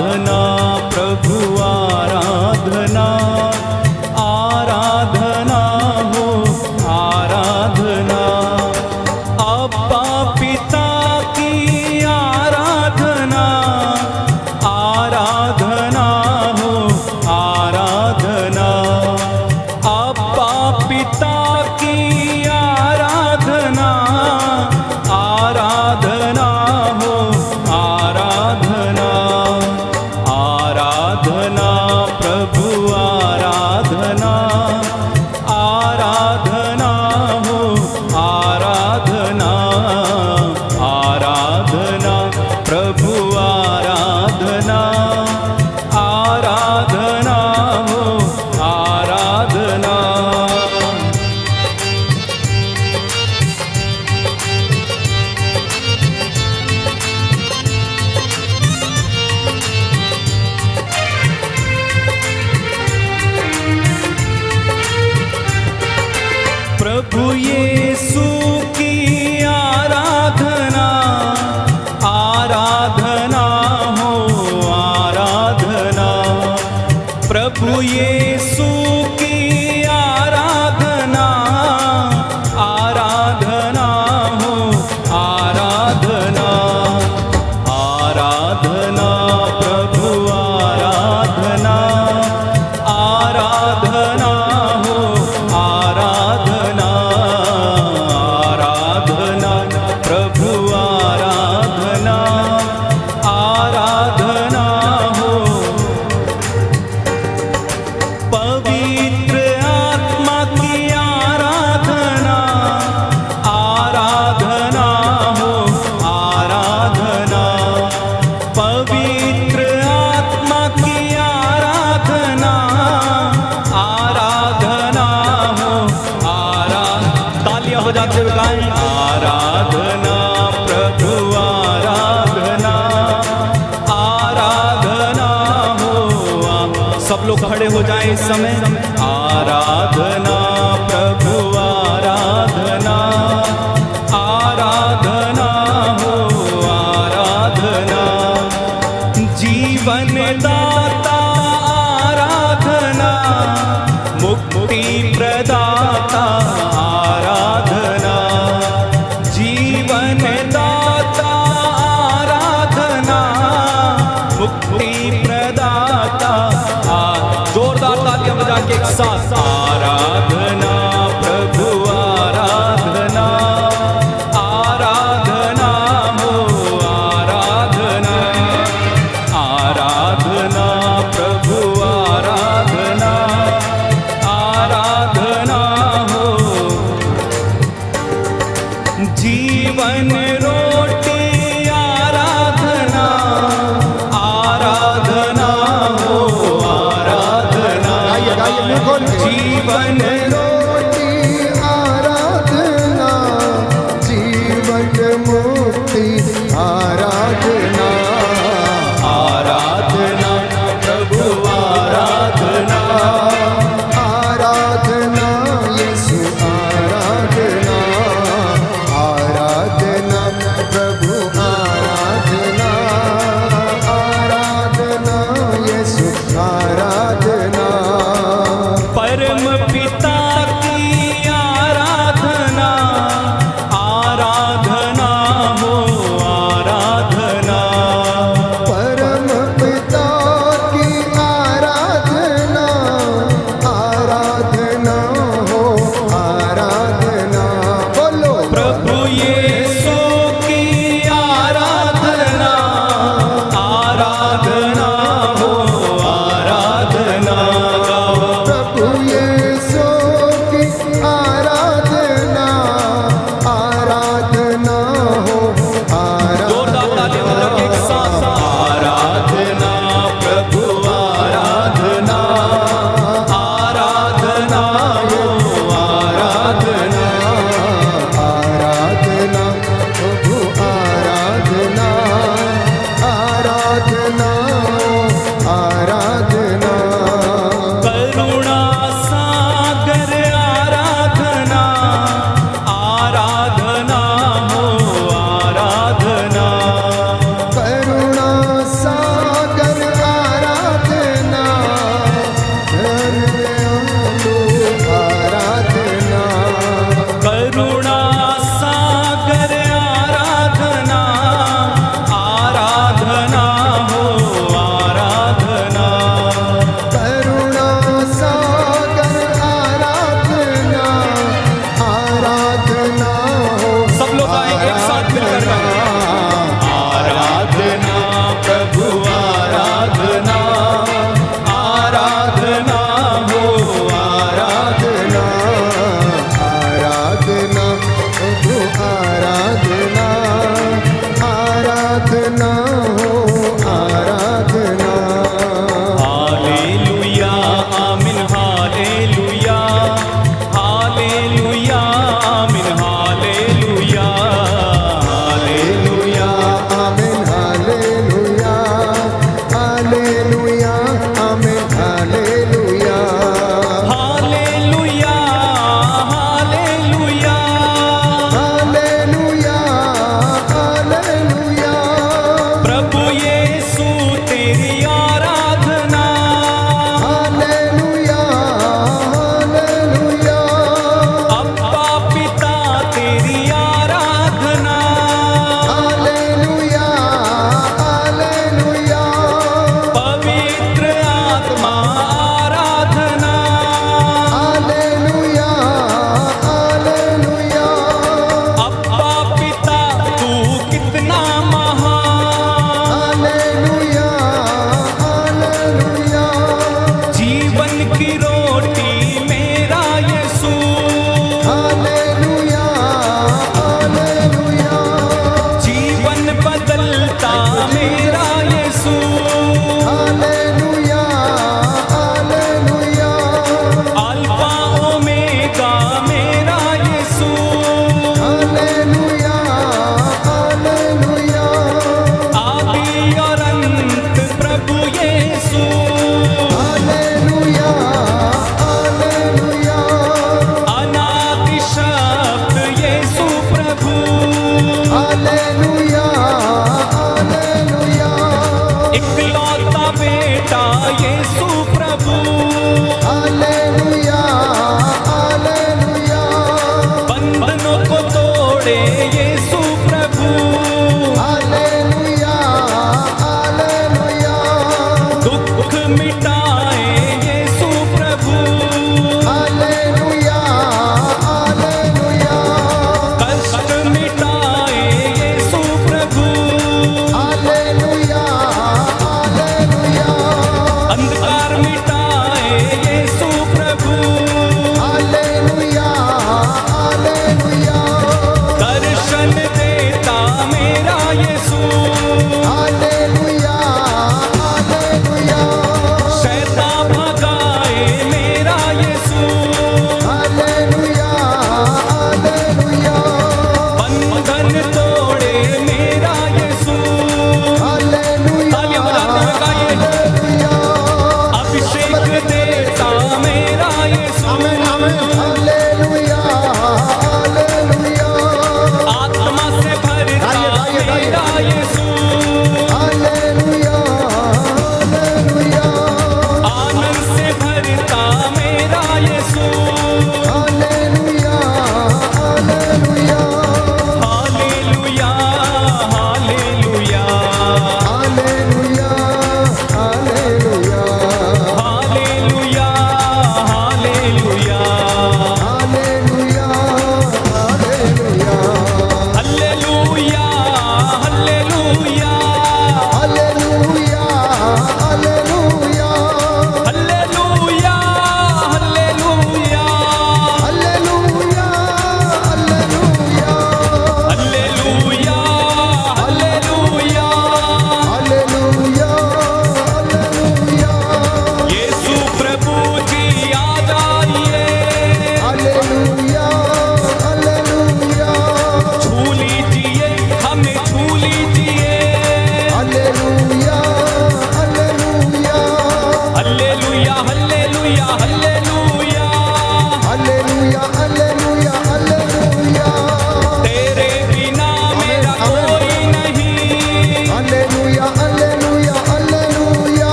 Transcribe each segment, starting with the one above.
आराधना प्रभु आराधना, आराधना हो आराधना। अब्बा पिता की आराधना, आराधना हो आराधना। अब्बा पिता की आराधना, आराधना हो आराधना। आराधना प्रभु आराधना, आराधना हो आराधना। आराधना प्रभु आराधना, आराधना हो आराधना। प्रभु यीशु की आराधना, आराधना हो आराधना। प्रभु यीशु की आराधना, आराधना हो आराधना। आराधना प्रभु आराधना, आराधना हो आराधना। आराधना प्रभु आराधना, आराधना हो। पवित्र आत्मा की आराधना, आराधना हो आराधना। पवित्र आत्मा की आराधना, आराधना हो आराधना। तालियां हो जाते हुए गाएं। आराधना प्रभु आराधना, आराधना हो। सब लोग खड़े हो जाएं इस समय। आराधना प्रभु आराधना, आराधना हो आराधना। जीवन दाता आराधना, मुक्ति प्रदाता आराधना। जीवन दाता आराधना, मुक्ति प्रदाता। जोरदार तालियां बजा के एक साथ। आराधना प्रभु आराधना, आराधना हो आराधना। आराधना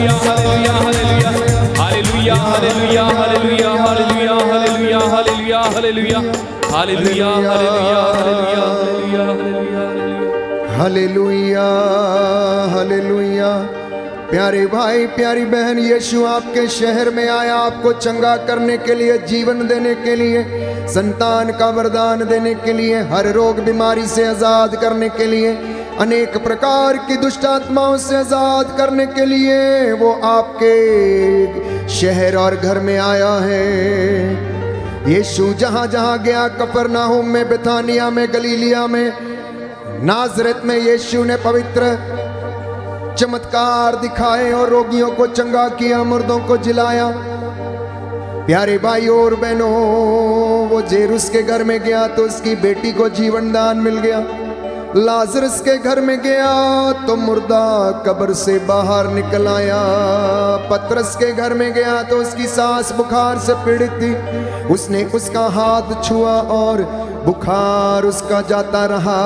hallelujah hallelujah hallelujah hallelujah hallelujah hallelujah hallelujah hallelujah hallelujah hallelujah hallelujah. प्यारे भाई प्यारी बहन, यीशु आपके शहर में आया आपको चंगा करने के लिए, जीवन देने के लिए, संतान का वरदान देने के लिए, हर रोग बीमारी से आजाद करने के लिए, अनेक प्रकार की दुष्ट आत्माओं से आजाद करने के लिए वो आपके शहर और घर में आया है। यीशु जहां जहां गया, कफरनाहुम में, बेथानिया में, गलीलिया में, नाजरत में, यीशु ने पवित्र चमत्कार दिखाए और रोगियों को चंगा किया, मुर्दों को जिलाया। प्यारे भाई और बहनों, वो जेरुस के घर में गया तो उसकी बेटी को जीवन दान मिल गया। लाजरस के घर में गया तो मुर्दा कब्र से बाहर निकल आया। पतरस के घर में गया तो उसकी सास बुखार से पीड़ित थी, उसने उसका हाथ छुआ और बुखार उसका जाता रहा।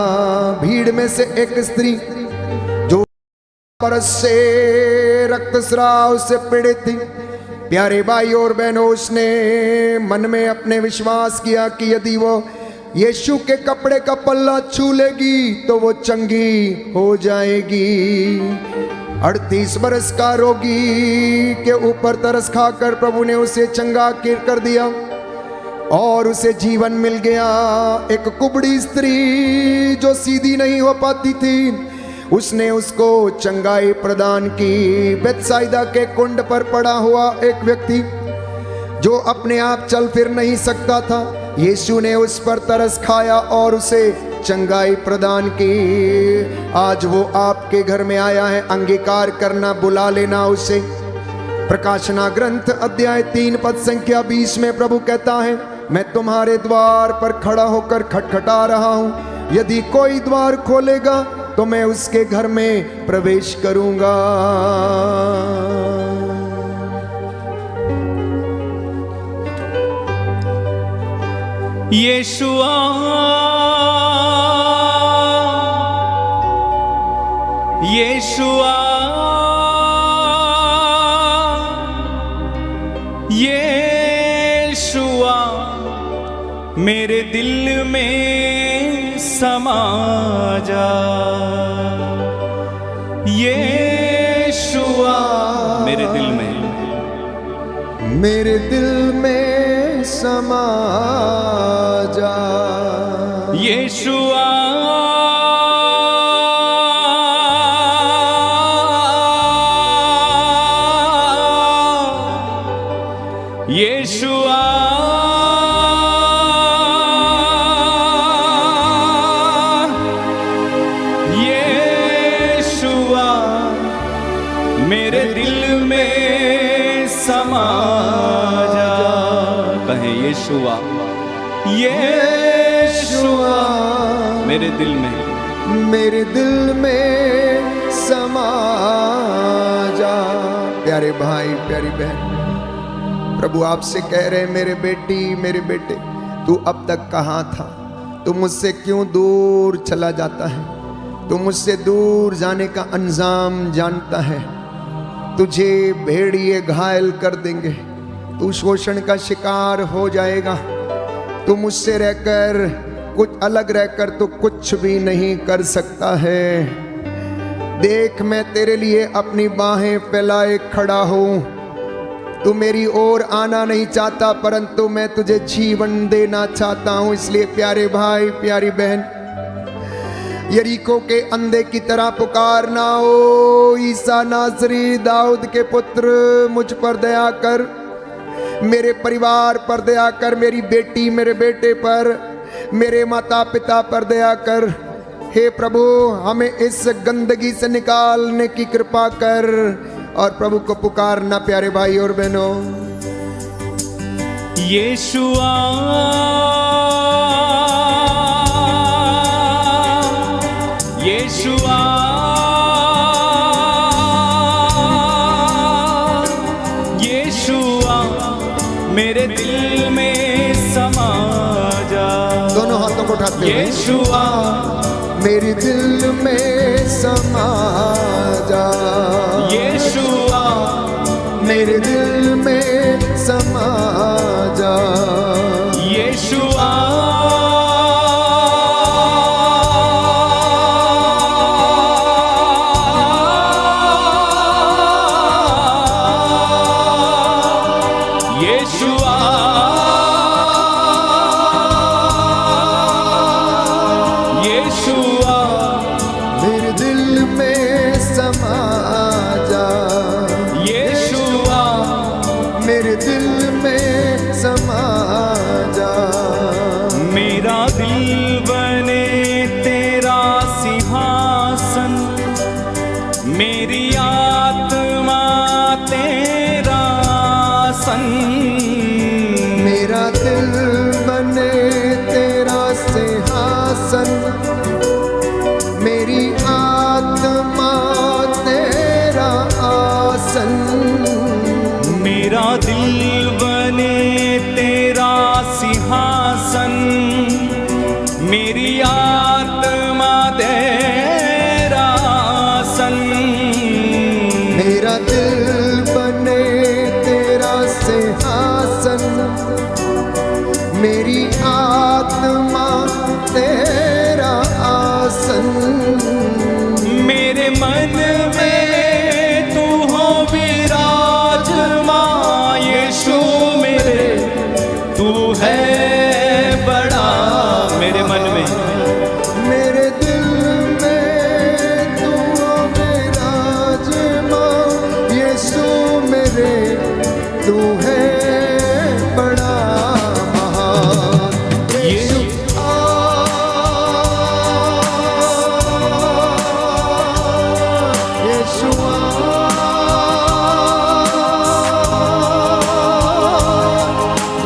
भीड़ में से एक स्त्री जो बरस से रक्तस्राव से पीड़ित थी, प्यारे भाई और बहनों, उसने मन में अपने विश्वास किया कि यदि वो यीशु के कपड़े का पल्ला छू लेगी तो वो चंगी हो जाएगी। 38 बरस का रोगी के ऊपर तरस खाकर प्रभु ने उसे चंगा कर दिया और उसे जीवन मिल गया। एक कुबड़ी स्त्री जो सीधी नहीं हो पाती थी, उसने उसको चंगाई प्रदान की। बेतसाइदा के कुंड पर पड़ा हुआ एक व्यक्ति जो अपने आप चल फिर नहीं सकता था, यीशु ने उस पर तरस खाया और उसे चंगाई प्रदान की। आज वो आपके घर में आया है, अंगीकार करना, बुला लेना उसे। प्रकाशना ग्रंथ अध्याय 3 पद संख्या 20 में प्रभु कहता है, मैं तुम्हारे द्वार पर खड़ा होकर खटखटा रहा हूं, यदि कोई द्वार खोलेगा तो मैं उसके घर में प्रवेश करूंगा। यीशुआ यीशुआ यीशुआ मेरे दिल में समा जा। यीशुआ मेरे दिल में समा जा। यीशुआ यीशुआ यीशुआ मेरे दिल में समा जा। कहें यीशुआ यीशुआ मेरे दिल में समा जा। प्यारे भाई प्यारी बहन, प्रभु आपसे कह रहे, मेरे बेटी मेरे बेटे, तू अब तक कहाँ था? तू मुझसे क्यों दूर चला जाता है? तू मुझसे दूर जाने का अंजाम जानता है। तुझे भेड़िए घायल कर देंगे, तू शोषण का शिकार हो जाएगा। तू मुझसे रहकर, कुछ अलग रहकर तो कुछ भी नहीं कर सकता है। देख, मैं तेरे लिए अपनी बाहें फैलाए खड़ा हूँ। तू मेरी ओर आना नहीं चाहता, परंतु मैं तुझे जीवन देना चाहता हूँ। इसलिए प्यारे भाई प्यारी बहन, यरीको के अंधे की तरह पुकारना, ओ ईसा नासरी, दाऊद के पुत्र, मुझ पर दया कर, मेरे परिवार पर दया कर, मेरी बेटी मेरे बेटे पर, मेरे माता पिता पर दया कर। हे प्रभु, हमें इस गंदगी से निकालने की कृपा कर। और प्रभु को पुकारना प्यारे भाई और बहनों। यीशुआ यीशुआ यीशुआ मेरे दिल में समा जा। दोनों हाथों को उठाते हुए, यीशुआ मेरे दिल में समा जा। यीशुआ यीशुआ यीशुआ मेरे दिल में समा जा, यीशुआ मेरे दिल में समा जा। मेरा दिल बने तेरा सिंहासन, मेरी आत्मा तेरा आसन। मेरा दिल बने तेरा सिंहासन, मेरी आत्मा तेरा आसन। मेरा दिल बने तेरा सिंहासन, मेरी आत्मा तेरा आसन। मेरा दिल बने तेरा सिंहासन, मेरी आत्मा तेरा आसन। मेरे मन में तू हो विराजमान, यीशु मेरे तू है बड़ा। मेरे मन में, मेरे दिल में तू विराजमान, यीशु मेरे तू है बड़ा महान। यीशु यीशुआ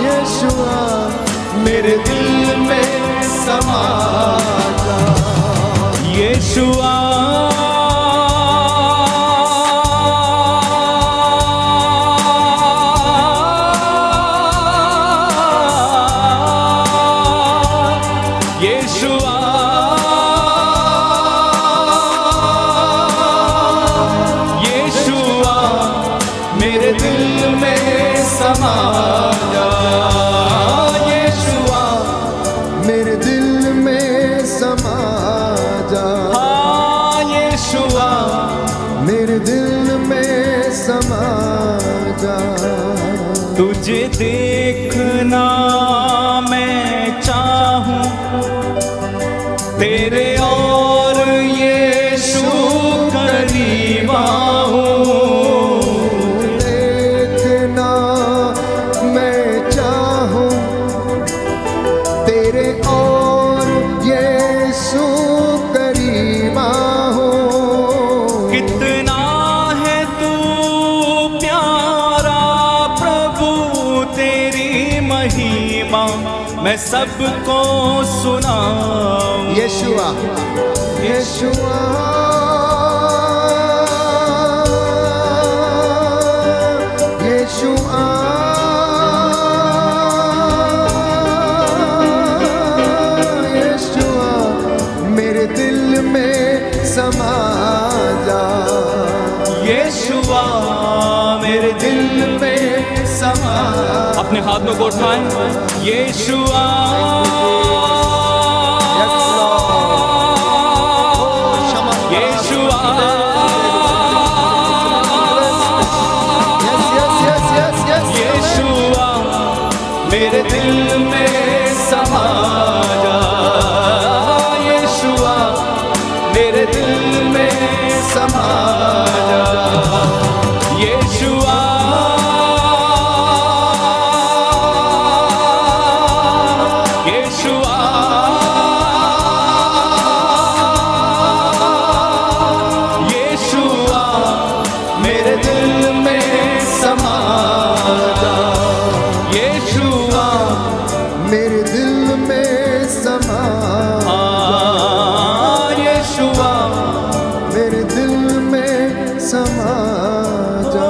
यीशुआ मेरे दिल में समा जा, यीशुआ यीशुआ यीशुआ मेरे दिल में समा जा, यीशुआ मेरे दिल में समा जा, हाँ यीशुआ मेरे दिल में समा जा। तुझे देखना मैं चाहूं, तेरे और यीशु करीब आऊं। देखना मैं चाहूं, तेरे और यीशु करीब आऊं। कितना है तू प्यारा प्रभु, तेरी महिमा मैं सबको सुनाऊं। यीशुआ यीशुआ यीशुआ यीशुआ मेरे दिल में समा जा, यीशुआ मेरे दिल में समा। अपने हाथों को उठाएं, यीशुआ यीशुआ यीशुआ मेरे दिल में समा जा, यीशुआ मेरे दिल में समा जा, यीशुआ यीशुआ यीशुआ मेरे दिल में समा जा, यीशुआ मेरे दिल में समा यीशुआ मेरे दिल में समा जा।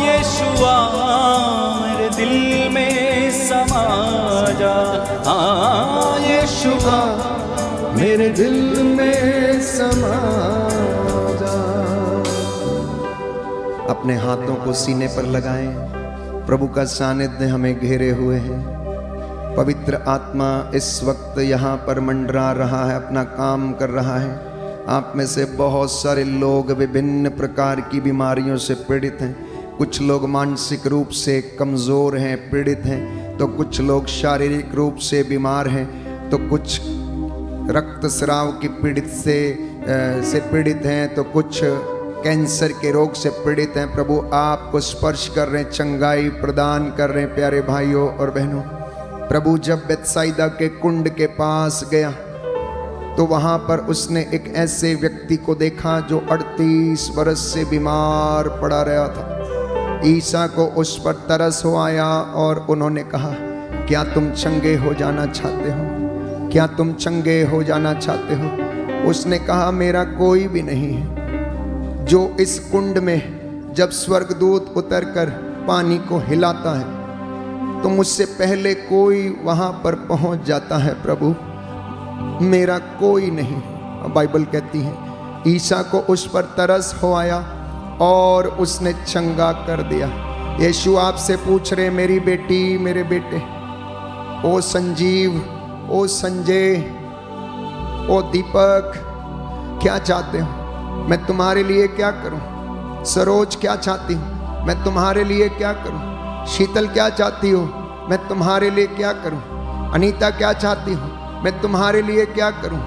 यीशुआ मेरे दिल में समा जा, यीशुआ मेरे दिल में समा जा। अपने हाथों को सीने पर लगाएं, प्रभु का सानिध्य हमें घेरे हुए है। पवित्र आत्मा इस वक्त यहाँ पर मंडरा रहा है, अपना काम कर रहा है। आप में से बहुत सारे लोग विभिन्न प्रकार की बीमारियों से पीड़ित हैं, कुछ लोग मानसिक रूप से कमज़ोर हैं, पीड़ित हैं, तो कुछ लोग शारीरिक रूप से बीमार हैं, तो कुछ रक्तस्राव की पीड़ित से पीड़ित हैं, तो कुछ कैंसर के रोग से पीड़ित हैं। प्रभु आपको स्पर्श कर रहे हैं, चंगाई प्रदान कर रहे हैं। प्यारे भाइयों और बहनों, प्रभु जब बेतसाइदा के कुंड के पास गया तो वहाँ पर उसने एक ऐसे व्यक्ति को देखा जो 38 वर्ष से बीमार पड़ा रहा था। ईसा को उस पर तरस हो आया और उन्होंने कहा, क्या तुम चंगे हो जाना चाहते हो? क्या तुम चंगे हो जाना चाहते हो? उसने कहा, मेरा कोई भी नहीं है जो इस कुंड में जब स्वर्गदूत उतरकर पानी को हिलाता है तो मुझसे पहले कोई वहाँ पर पहुँच जाता है। प्रभु मेरा कोई नहीं। बाइबल कहती है ईसा को उस पर तरस हो आया और उसने चंगा कर दिया। यीशु आपसे पूछ रहे, मेरी बेटी, मेरे बेटे, ओ संजीव, ओ संजय, ओ दीपक, क्या चाहते हो? मैं तुम्हारे लिए क्या करूं? सरोज क्या चाहती हूं? मैं तुम्हारे लिए क्या करूं? शीतल क्या चाहती हो? मैं तुम्हारे लिए क्या करूं? अनीता क्या चाहती हो? मैं तुम्हारे लिए क्या करूं?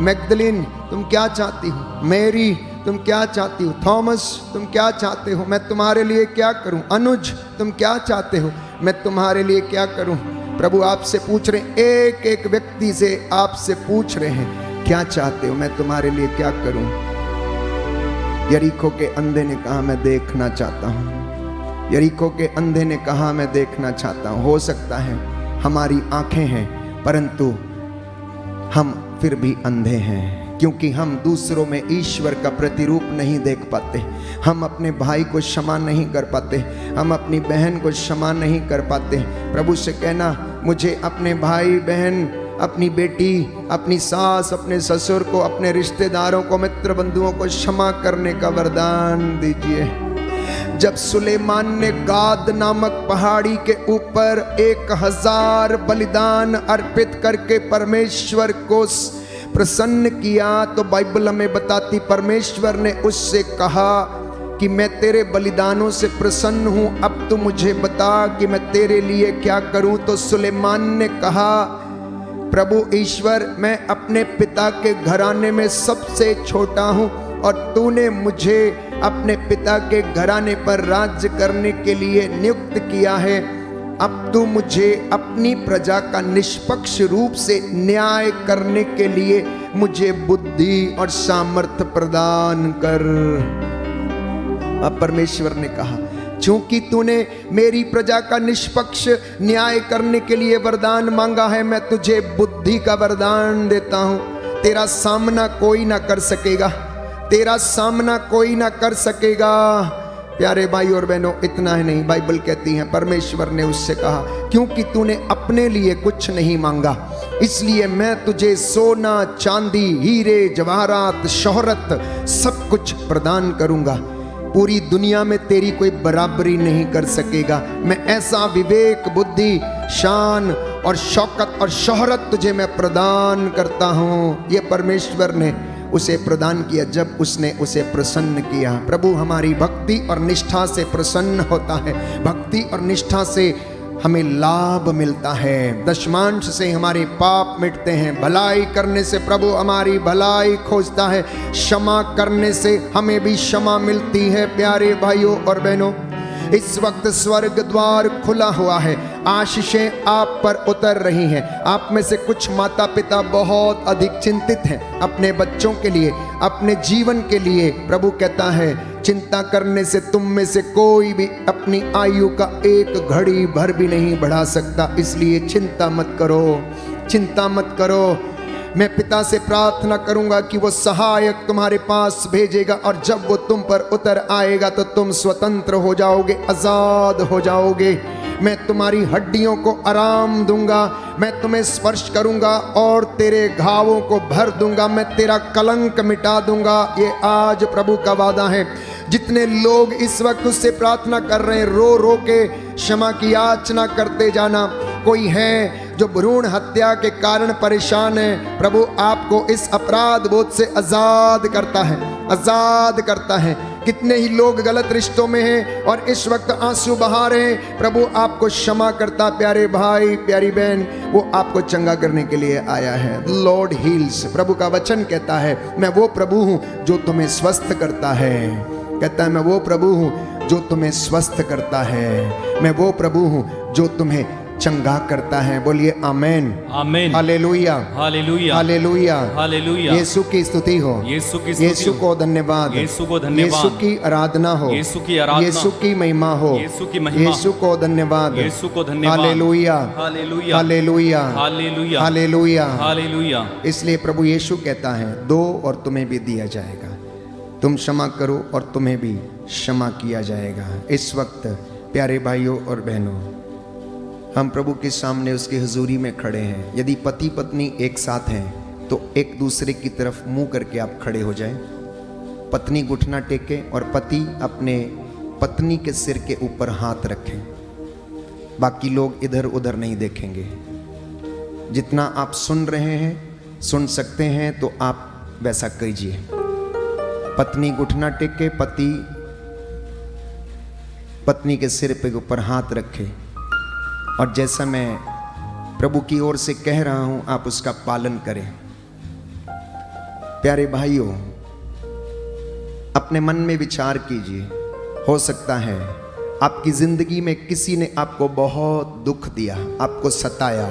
मैगदलीन तुम क्या चाहती हो? मैरी तुम क्या चाहती हो? थॉमस तुम क्या चाहते हो? मैं तुम्हारे लिए क्या करूं? अनुज तुम क्या चाहते हो? मैं तुम्हारे लिए क्या करूं? प्रभु आपसे पूछ रहे हैं, एक एक व्यक्ति से आपसे पूछ रहे हैं, क्या चाहते हो? मैं तुम्हारे लिए क्या करूं? यरीको के अंधे ने कहा, मैं देखना चाहता हूं। यरीको के अंधे ने कहा, मैं देखना चाहता हूं। हो सकता है हमारी आंखें हैं परंतु हम फिर भी अंधे हैं, क्योंकि हम दूसरों में ईश्वर का प्रतिरूप नहीं देख पाते। हम अपने भाई को क्षमा नहीं कर पाते, हम अपनी बहन को क्षमा नहीं कर पाते। प्रभु से कहना, मुझे अपने भाई बहन, अपनी बेटी, अपनी सास, अपने ससुर को, अपने रिश्तेदारों को, मित्र बंधुओं को क्षमा करने का वरदान दीजिए। जब सुलेमान ने गाद नामक पहाड़ी के ऊपर 1000 बलिदान अर्पित करके परमेश्वर को प्रसन्न किया तो बाइबल हमें बताती, परमेश्वर ने उससे कहा कि मैं तेरे बलिदानों से प्रसन्न हूं, अब तू मुझे बता कि मैं तेरे लिए क्या करूं। तो सुलेमान ने कहा, प्रभु ईश्वर, मैं अपने पिता के घराने में सबसे छोटा हूं और तूने मुझे अपने पिता के घराने पर राज्य करने के लिए नियुक्त किया है। अब तू मुझे अपनी प्रजा का निष्पक्ष रूप से न्याय करने के लिए मुझे बुद्धि और सामर्थ्य प्रदान कर। अब परमेश्वर ने कहा, चूंकि तूने मेरी प्रजा का निष्पक्ष न्याय करने के लिए वरदान मांगा है, मैं तुझे बुद्धि का वरदान देता हूं। तेरा सामना कोई ना कर सकेगा, तेरा सामना कोई ना कर सकेगा। प्यारे भाई और बहनों, इतना ही नहीं, बाइबल कहती है परमेश्वर ने उससे कहा, क्योंकि तूने अपने लिए कुछ नहीं मांगा, इसलिए मैं तुझे सोना, चांदी, हीरे, जवाहरात, शोहरत सब कुछ प्रदान करूंगा। पूरी दुनिया में तेरी कोई बराबरी नहीं कर सकेगा। मैं ऐसा विवेक, बुद्धि, शान और शौकत और शोहरत तुझे मैं प्रदान करता हूं। ये परमेश्वर ने उसे प्रदान किया जब उसने उसे प्रसन्न किया। प्रभु हमारी भक्ति और निष्ठा से प्रसन्न होता है। भक्ति और निष्ठा से हमें लाभ मिलता है। दशमांश से हमारे पाप मिटते हैं। भलाई करने से प्रभु हमारी भलाई खोजता है। क्षमा करने से हमें भी क्षमा मिलती है। प्यारे भाइयों और बहनों, इस वक्त स्वर्ग द्वार खुला हुआ है, आशीषें आप पर उतर रही हैं। आप में से कुछ माता पिता बहुत अधिक चिंतित हैं अपने बच्चों के लिए, अपने जीवन के लिए। प्रभु कहता है, चिंता करने से तुम में से कोई भी अपनी आयु का एक घड़ी भर भी नहीं बढ़ा सकता। इसलिए चिंता मत करो, चिंता मत करो। मैं पिता से प्रार्थना करूंगा कि वो सहायक तुम्हारे पास भेजेगा, और जब वो तुम पर उतर आएगा तो तुम स्वतंत्र हो जाओगे, आजाद हो जाओगे। मैं तुम्हारी हड्डियों को आराम दूंगा, मैं तुम्हें स्पर्श करूंगा और तेरे घावों को भर दूंगा, मैं तेरा कलंक मिटा दूंगा। ये आज प्रभु का वादा है। जितने लोग इस वक्त उससे प्रार्थना कर रहे हैं, रो रो के क्षमा की याचना करते जाना। कोई है जो भ्रूण हत्या के कारण परेशान है, प्रभु आपको इस अपराध बोध से आजाद करता है, आजाद करता है। कितने ही लोग गलत रिश्तों में हैं और इस वक्त आंसू बहा रहे हैं। प्रभु आपको क्षमा करता, प्यारे भाई प्यारी बहन, वो आपको चंगा करने के लिए आया है। लॉर्ड हील्स, प्रभु का वचन कहता है मैं वो प्रभु हूँ जो तुम्हें स्वस्थ करता है। कहता है मैं वो प्रभु हूँ जो तुम्हें स्वस्थ करता है, मैं वो प्रभु हूँ जो तुम्हें चंगा करता है। बोलिए आमेन, आमेन, हालेलुया, हालेलुया, हालेलुया, हालेलुया। यीशु की स्तुति हो, यीशु की स्तुति यीशु हो, को धन्यवाद, यीशु को धन्यवाद, यीशु की आराधना हो, यीशु की आराधना, यीशु की महिमा हो, यीशु की महिमा, यीशु को धन्यवाद, यीशु को धन्यवाद, hallelujah, hallelujah, hallelujah, hallelujah, hallelujah, hallelujah. इसलिए प्रभु यीशु कहता है दो और तुम्हें भी दिया जाएगा, तुम क्षमा करो और तुम्हें भी क्षमा किया जाएगा। इस वक्त प्यारे भाइयों और बहनों, हम प्रभु के सामने उसकी हुजूरी में खड़े हैं। यदि पति पत्नी एक साथ हैं तो एक दूसरे की तरफ मुंह करके आप खड़े हो जाएं। पत्नी घुटना टेके और पति अपने पत्नी के सिर के ऊपर हाथ रखें। बाकी लोग इधर उधर नहीं देखेंगे। जितना आप सुन रहे हैं, सुन सकते हैं तो आप वैसा कीजिए। पत्नी घुटना टेके, पति पत्नी के सिर पे ऊपर हाथ रखे और जैसा मैं प्रभु की ओर से कह रहा हूं आप उसका पालन करें। प्यारे भाइयों, अपने मन में विचार कीजिए। हो सकता है आपकी जिंदगी में किसी ने आपको बहुत दुख दिया, आपको सताया,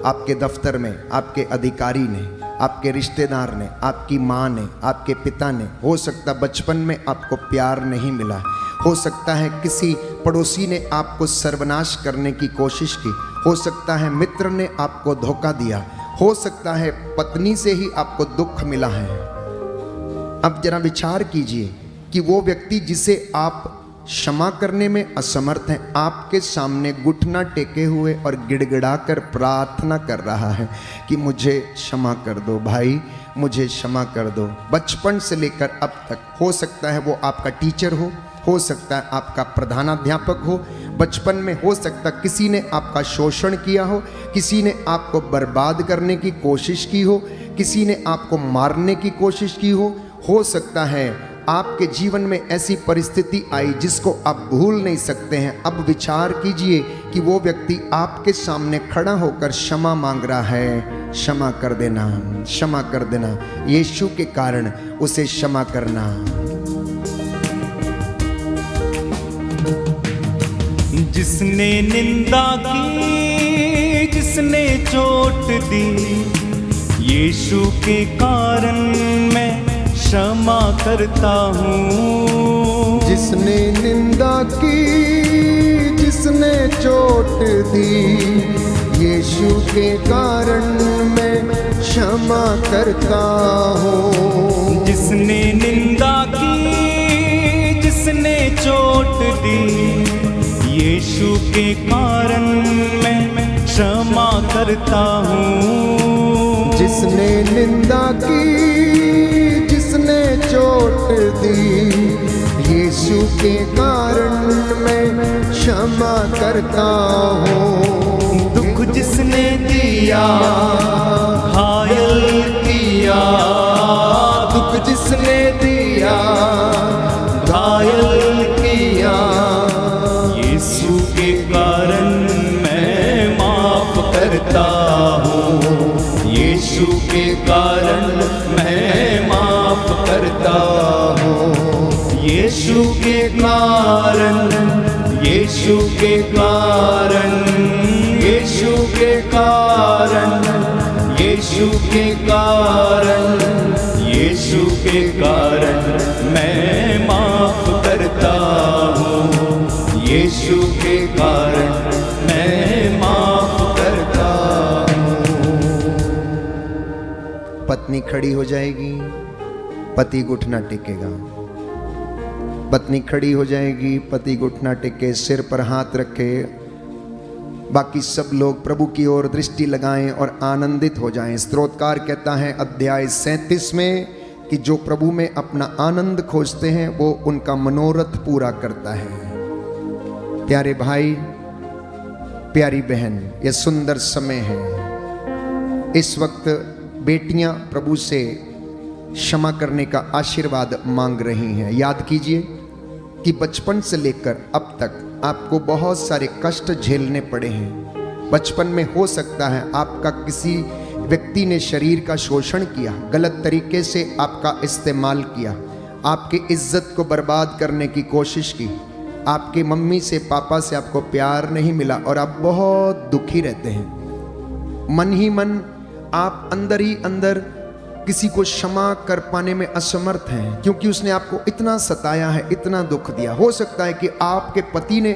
आपके दफ्तर में आपके अधिकारी ने, आपके रिश्तेदार ने, आपकी माँ ने, आपके पिता ने। हो सकता बचपन में आपको प्यार नहीं मिला, हो सकता है किसी पड़ोसी ने आपको सर्वनाश करने की कोशिश की, हो सकता है मित्र ने आपको धोखा दिया, हो सकता है पत्नी से ही आपको दुख मिला है। अब जरा विचार कीजिए कि वो व्यक्ति जिसे आप क्षमा करने में असमर्थ हैं, आपके सामने घुटना टेके हुए और गिड़गिड़ाकर प्रार्थना कर रहा है कि मुझे क्षमा कर दो भाई, मुझे क्षमा कर दो। बचपन से लेकर अब तक, हो सकता है वो आपका टीचर हो सकता है आपका प्रधानाध्यापक हो, बचपन में हो सकता किसी ने आपका शोषण किया हो, किसी ने आपको बर्बाद करने की कोशिश की हो, किसी ने आपको मारने की कोशिश की हो सकता है आपके जीवन में ऐसी परिस्थिति आई जिसको आप भूल नहीं सकते हैं। अब विचार कीजिए कि वो व्यक्ति आपके सामने खड़ा होकर क्षमा मांग रहा है। क्षमा कर देना, क्षमा कर देना, यीशु के कारण उसे क्षमा करना। जिसने निंदा की, जिसने चोट दी, यीशु के कारण मैं क्षमा करता हूँ। जिसने निंदा की, जिसने चोट दी, यीशु के कारण मैं क्षमा करता हूँ। जिसने निंदा की, जिसने चोट दी, यीशु के कारण मैं क्षमा करता हूँ। जिसने निंदा की, जिसने चोट दी, यीशु के कारण मैं क्षमा करता हूँ। दुख जिसने दिया, घायल किया, दुख जिसने दिया, घायल किया, यीशु के कारण मैं माफ करता हूँ। यीशु के कारण मैं माफ करता हूँ। यीशु के कारण, यीशु के कारण, यीशु के कारण, यीशु के कारण, यीशु के कारण मैं माफ करता हूँ। यीशु के कारण मैं माफ करता हूँ। पत्नी खड़ी हो जाएगी, पति घुटना टेकेगा। पत्नी खड़ी हो जाएगी, पति घुटना टेके, सिर पर हाथ रखे। बाकी सब लोग प्रभु की ओर दृष्टि लगाएं और आनंदित हो जाएं। स्तोत्रकार कहता है अध्याय 37 में कि जो प्रभु में अपना आनंद खोजते हैं वो उनका मनोरथ पूरा करता है। प्यारे भाई, प्यारी बहन, यह सुंदर समय है। इस वक्त बेटियां प्रभु से क्षमा करने का आशीर्वाद मांग रही हैं। याद कीजिए कि बचपन से लेकर अब तक आपको बहुत सारे कष्ट झेलने पड़े हैं। बचपन में हो सकता है आपका किसी व्यक्ति ने शरीर का शोषण किया, गलत तरीके से आपका इस्तेमाल किया, आपकी इज्जत को बर्बाद करने की कोशिश की, आपके मम्मी से पापा से आपको प्यार नहीं मिला और आप बहुत दुखी रहते हैं। मन ही मन आप अंदर ही अंदर किसी को क्षमा कर पाने में असमर्थ हैं, क्योंकि उसने आपको इतना सताया है, इतना दुख दिया। हो सकता है कि आपके पति ने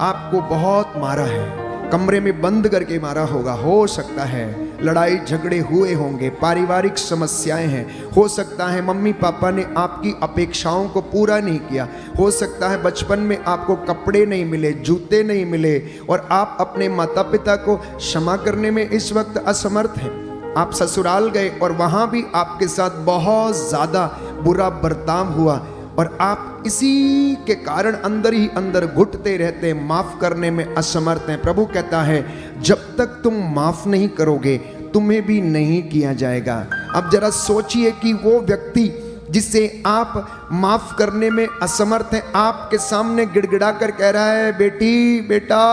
आपको बहुत मारा है, कमरे में बंद करके मारा होगा। हो सकता है लड़ाई झगड़े हुए होंगे, पारिवारिक समस्याएं हैं। हो सकता है मम्मी पापा ने आपकी अपेक्षाओं को पूरा नहीं किया। हो सकता है बचपन में आपको कपड़े नहीं मिले, जूते नहीं मिले और आप अपने माता पिता को क्षमा करने में इस वक्त असमर्थ हैं। आप ससुराल गए और वहाँ भी आपके साथ बहुत ज़्यादा बुरा बर्ताव हुआ और आप इसी के कारण अंदर ही अंदर घुटते रहते हैं, माफ़ करने में असमर्थ हैं। प्रभु कहता है जब तक तुम माफ़ नहीं करोगे तुम्हें भी नहीं किया जाएगा। अब जरा सोचिए कि वो व्यक्ति जिसे आप माफ़ करने में असमर्थ हैं, आपके सामने गिड़गिड़ा कर कह रहा है, बेटी, बेटा,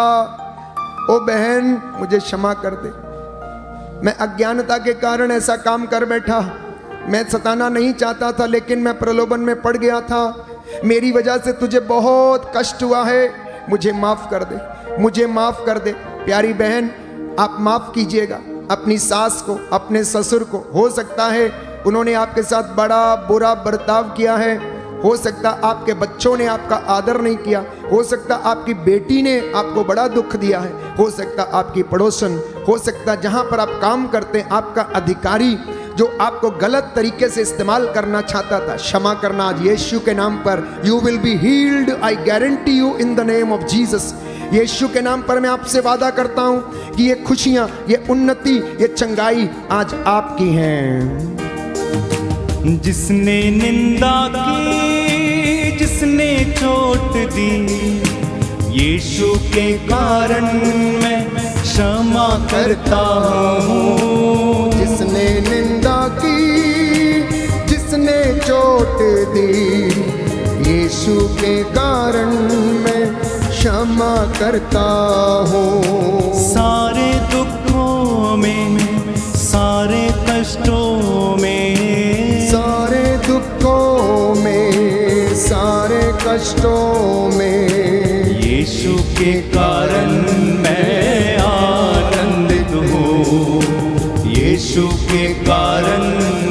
ओ बहन, मुझे क्षमा कर दे, मैं अज्ञानता के कारण ऐसा काम कर बैठा, मैं सताना नहीं चाहता था लेकिन मैं प्रलोभन में पड़ गया था, मेरी वजह से तुझे बहुत कष्ट हुआ है, मुझे माफ़ कर दे, मुझे माफ़ कर दे। प्यारी बहन, आप माफ़ कीजिएगा अपनी सास को, अपने ससुर को। हो सकता है उन्होंने आपके साथ बड़ा बुरा बर्ताव किया है, हो सकता आपके बच्चों ने आपका आदर नहीं किया, हो सकता आपकी बेटी ने आपको बड़ा दुख दिया है, हो सकता आपकी पड़ोसन, हो सकता जहाँ पर आप काम करते हैं आपका अधिकारी जो आपको गलत तरीके से इस्तेमाल करना चाहता था। क्षमा करना आज यीशु के नाम पर। You will be healed, I guarantee you, in the name of Jesus. यीशु के नाम पर मैं आपसे वादा करता हूँ कि ये खुशियाँ, ये उन्नति, ये चंगाई आज आपकी हैं। जिसने निंदा की, जिसने चोट दी, यीशु के कारण मैं क्षमा करता हूँ। जिसने निंदा की, जिसने चोट दी, यीशु के कारण मैं क्षमा करता हूँ। सारे दुखों में, सारे कष्टों में, सारे दुखों में, सारे कष्टों में, यीशु के कारण मैं आनंदित हूँ। यीशु के कारण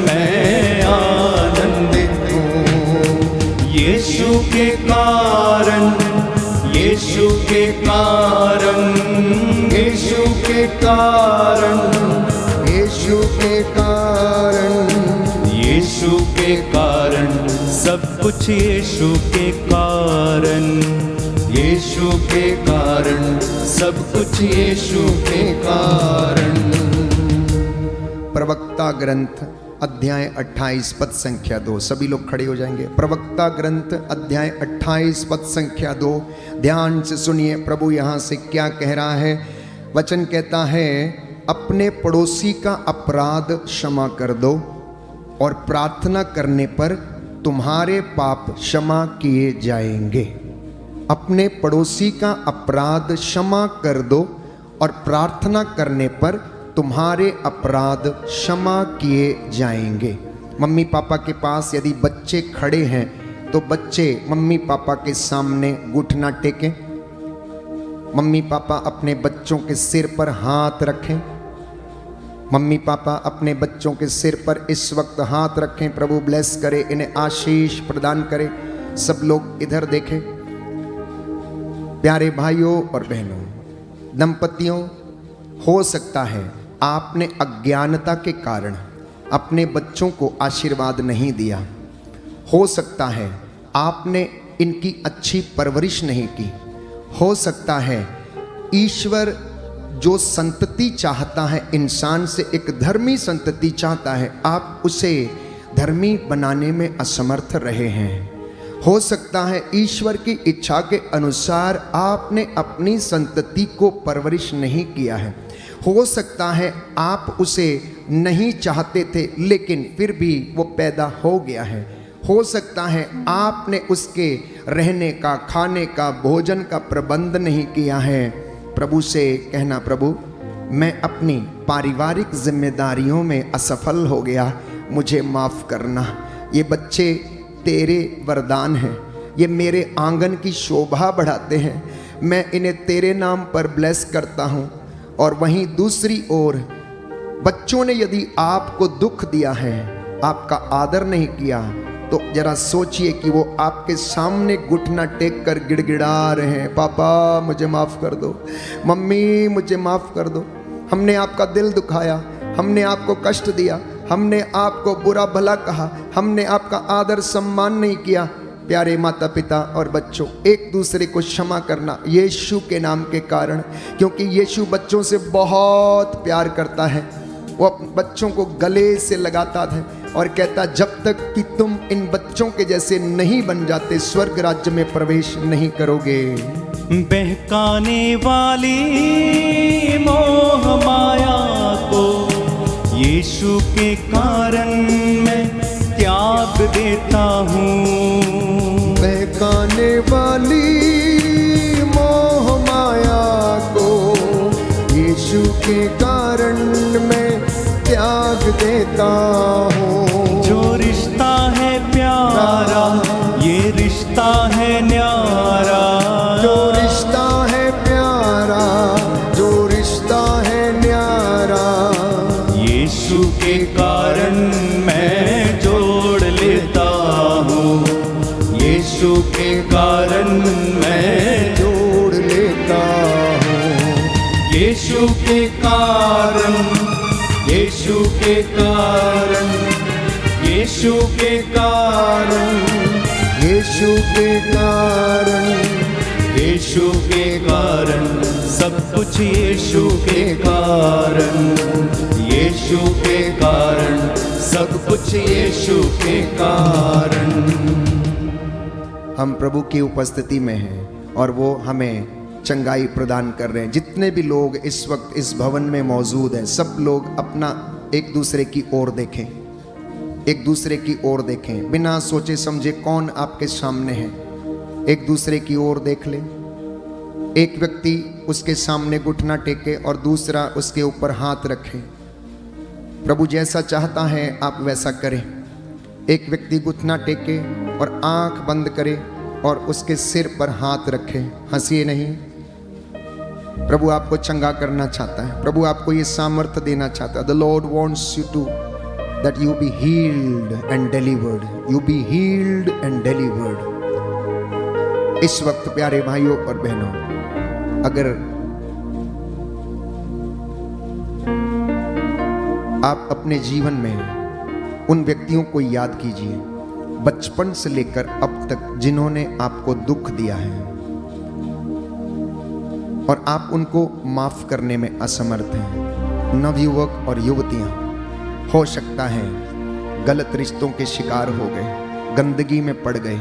मैं आनंदित हूँ। यीशु के कारण, यीशु के कारण, यीशु के कारण, यीशु के कारण, यीशु के कारण, सब कुछ यीशु के कारण, यीशु के कारण, सब कुछ यीशु के कारण। प्रवक्ता ग्रंथ अध्याय 28 पद संख्या 2। सभी लोग खड़े हो जाएंगे। प्रवक्ता ग्रंथ अध्याय 28 पद संख्या 2। ध्यान से सुनिए प्रभु यहाँ से क्या कह रहा है। वचन कहता है, अपने पड़ोसी का अपराध क्षमा कर दो और प्रार्थना करने पर तुम्हारे पाप क्षमा किए जाएंगे। अपने पड़ोसी का अपराध क्षमा कर दो और प्रार्थना करने पर तुम्हारे अपराध क्षमा किए जाएंगे। मम्मी पापा के पास यदि बच्चे खड़े हैं तो बच्चे मम्मी पापा के सामने घुटना टेकें। मम्मी पापा अपने बच्चों के सिर पर हाथ रखें। मम्मी पापा अपने बच्चों के सिर पर इस वक्त हाथ रखें। प्रभु ब्लेस करे, इन्हें आशीष प्रदान करे। सब लोग इधर देखें। प्यारे भाइयों और बहनों, दंपतियों, हो सकता है आपने अज्ञानता के कारण अपने बच्चों को आशीर्वाद नहीं दिया। हो सकता है आपने इनकी अच्छी परवरिश नहीं की। हो सकता है ईश्वर जो संतति चाहता है इंसान से, एक धर्मी संतति चाहता है, आप उसे धर्मी बनाने में असमर्थ रहे हैं। हो सकता है ईश्वर की इच्छा के अनुसार आपने अपनी संतति को परवरिश नहीं किया है। हो सकता है आप उसे नहीं चाहते थे लेकिन फिर भी वो पैदा हो गया है। हो सकता है आपने उसके रहने का, खाने का, भोजन का प्रबंध नहीं किया है। प्रभु से कहना, प्रभु मैं अपनी पारिवारिक जिम्मेदारियों में असफल हो गया, मुझे माफ़ करना। ये बच्चे तेरे वरदान हैं, ये मेरे आंगन की शोभा बढ़ाते हैं, मैं इन्हें तेरे नाम पर ब्लेस करता हूँ। और वहीं दूसरी ओर बच्चों ने यदि आपको दुख दिया है, आपका आदर नहीं किया, तो जरा सोचिए कि वो आपके सामने घुटना टेक कर गिड़गिड़ा रहे हैं, पापा मुझे माफ़ कर दो, मम्मी मुझे माफ़ कर दो, हमने आपका दिल दुखाया, हमने आपको कष्ट दिया, हमने आपको बुरा भला कहा, हमने आपका आदर सम्मान नहीं किया। प्यारे माता पिता और बच्चों, एक दूसरे को क्षमा करना यीशु के नाम के कारण, क्योंकि यीशु बच्चों से बहुत प्यार करता है। वो बच्चों को गले से लगाता है और कहता, जब तक कि तुम इन बच्चों के जैसे नहीं बन जाते स्वर्ग राज्य में प्रवेश नहीं करोगे। बहकाने वाली मोह माया को यीशु के कारण मैं त्याग देता हूँ। बहकाने वाली मोह माया को यीशु के कारण मैं त्याग देता हूँ। जो रिश्ता है प्यारा, ये रिश्ता है न्यारा। जो रिश्ता है प्यारा, जो रिश्ता है न्यारा, यीशु के कारण मैं जोड़ लेता हूँ। यीशु के कारण मैं जोड़ लेता हूँ। यीशु के कारण, यीशु के कारण, यीशु के कारण, यीशु के कारण, यीशु के कारण, सब कुछ यीशु के कारण, यीशु के कारण, सब कुछ यीशु के कारण। हम प्रभु की उपस्थिति में हैं और वो हमें चंगाई प्रदान कर रहे हैं। जितने भी लोग इस वक्त इस भवन में मौजूद हैं, सब लोग अपना एक दूसरे की ओर देखें, एक दूसरे की ओर देखें, बिना सोचे समझे कौन आपके सामने है, एक दूसरे की ओर देख लें। एक व्यक्ति उसके सामने घुटना टेके और दूसरा उसके ऊपर हाथ रखे। प्रभु जैसा चाहता है आप वैसा करें। एक व्यक्ति घुटना टेके और आंख बंद करे और उसके सिर पर हाथ रखे। हंसिए नहीं। प्रभु आपको चंगा करना चाहता है, प्रभु आपको ये सामर्थ्य देना चाहता है। The Lord wants you to that you be healed and delivered, you be healed and delivered. इस वक्त प्यारे भाइयों और बहनों, अगर आप अपने जीवन में उन व्यक्तियों को याद कीजिए बचपन से लेकर अब तक जिन्होंने आपको दुख दिया है और आप उनको माफ करने में असमर्थ हैं। नवयुवक और युवतियां हो सकता है गलत रिश्तों के शिकार हो गए, गंदगी में पड़ गए,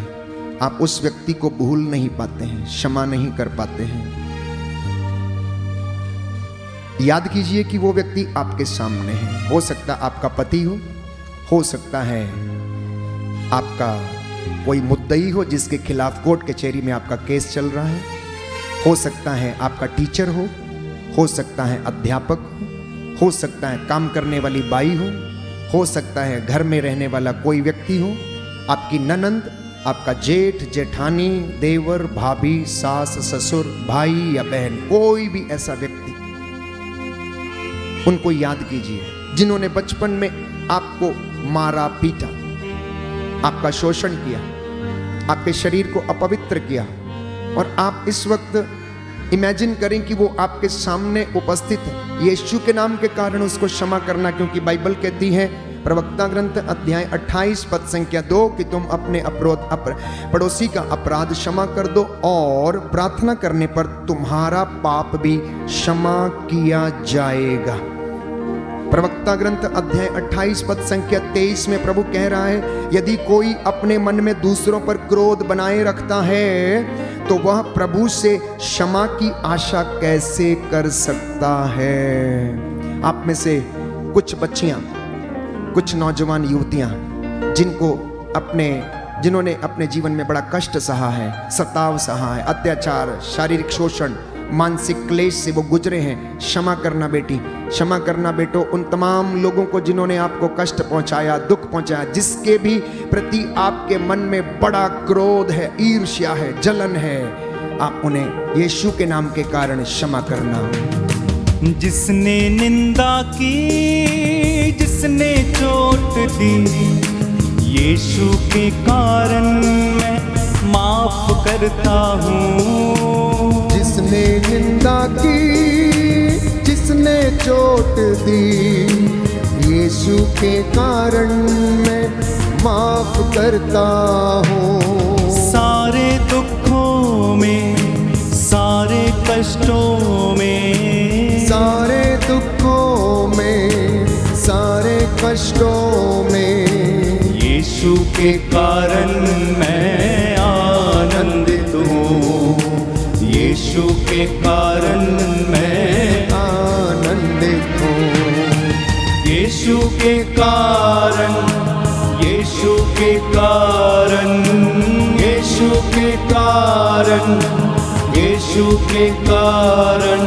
आप उस व्यक्ति को भूल नहीं पाते हैं, क्षमा नहीं कर पाते हैं। याद कीजिए कि वो व्यक्ति आपके सामने है। हो सकता है आपका पति हो सकता है आपका कोई मुद्दई हो जिसके खिलाफ कोर्ट कचहरी में आपका केस चल रहा है, हो सकता है आपका टीचर हो सकता है अध्यापक हो सकता है काम करने वाली बाई हो सकता है घर में रहने वाला कोई व्यक्ति हो, आपकी ननंद, आपका जेठ, जेठानी, देवर, भाभी, सास, ससुर, भाई या बहन, कोई भी ऐसा व्यक्ति, उनको याद कीजिए जिन्होंने बचपन में आपको मारा, पीटा, आपका शोषण किया, आपके शरीर को अपवित्र किया, और आप इस वक्त इमेजिन करें कि वो आपके सामने उपस्थित है। यीशु के नाम के कारण उसको क्षमा करना, क्योंकि बाइबल कहती है प्रवक्ता ग्रंथ अध्याय 28 पद संख्या 2 कि तुम अपने पड़ोसी का अपराध क्षमा कर दो और प्रार्थना करने पर तुम्हारा पाप भी क्षमा किया जाएगा। प्रवक्ता ग्रंथ अध्याय 28 पद संख्या 23 में प्रभु कह रहा है, यदि कोई अपने मन में दूसरों पर क्रोध बनाए रखता है तो वह प्रभु से क्षमा की आशा कैसे कर सकता है। आप में से कुछ बच्चियां, कुछ नौजवान युवतियां जिन्होंने अपने जीवन में बड़ा कष्ट सहा है, सताव सहा है, अत्याचार, शारीरिक शोषण, मानसिक क्लेश से वो गुजरे हैं, क्षमा करना बेटी, क्षमा करना बेटो उन तमाम लोगों को जिन्होंने आपको कष्ट पहुंचाया, दुख पहुंचाया, जिसके भी प्रति आपके मन में बड़ा क्रोध है, ईर्ष्या है, जलन है, आप उन्हें यीशु के नाम के कारण क्षमा करना। जिसने निंदा की, जिसने चोट दी, यीशु के कारण मैं माफ करता हूँ। जिसने निंदा की, जिसने चोट दी, यीशु के कारण मैं माफ करता हूँ। सारे दुखों में, सारे कष्टों में, सारे दुखों में, सारे कष्टों में, यीशु के कारण मैं आनंदित हूँ। यीशु के कारण मैं आनंदित हूँ। यीशु के कारण, यीशु के कारण, यीशु के कारण, यीशु के कारण,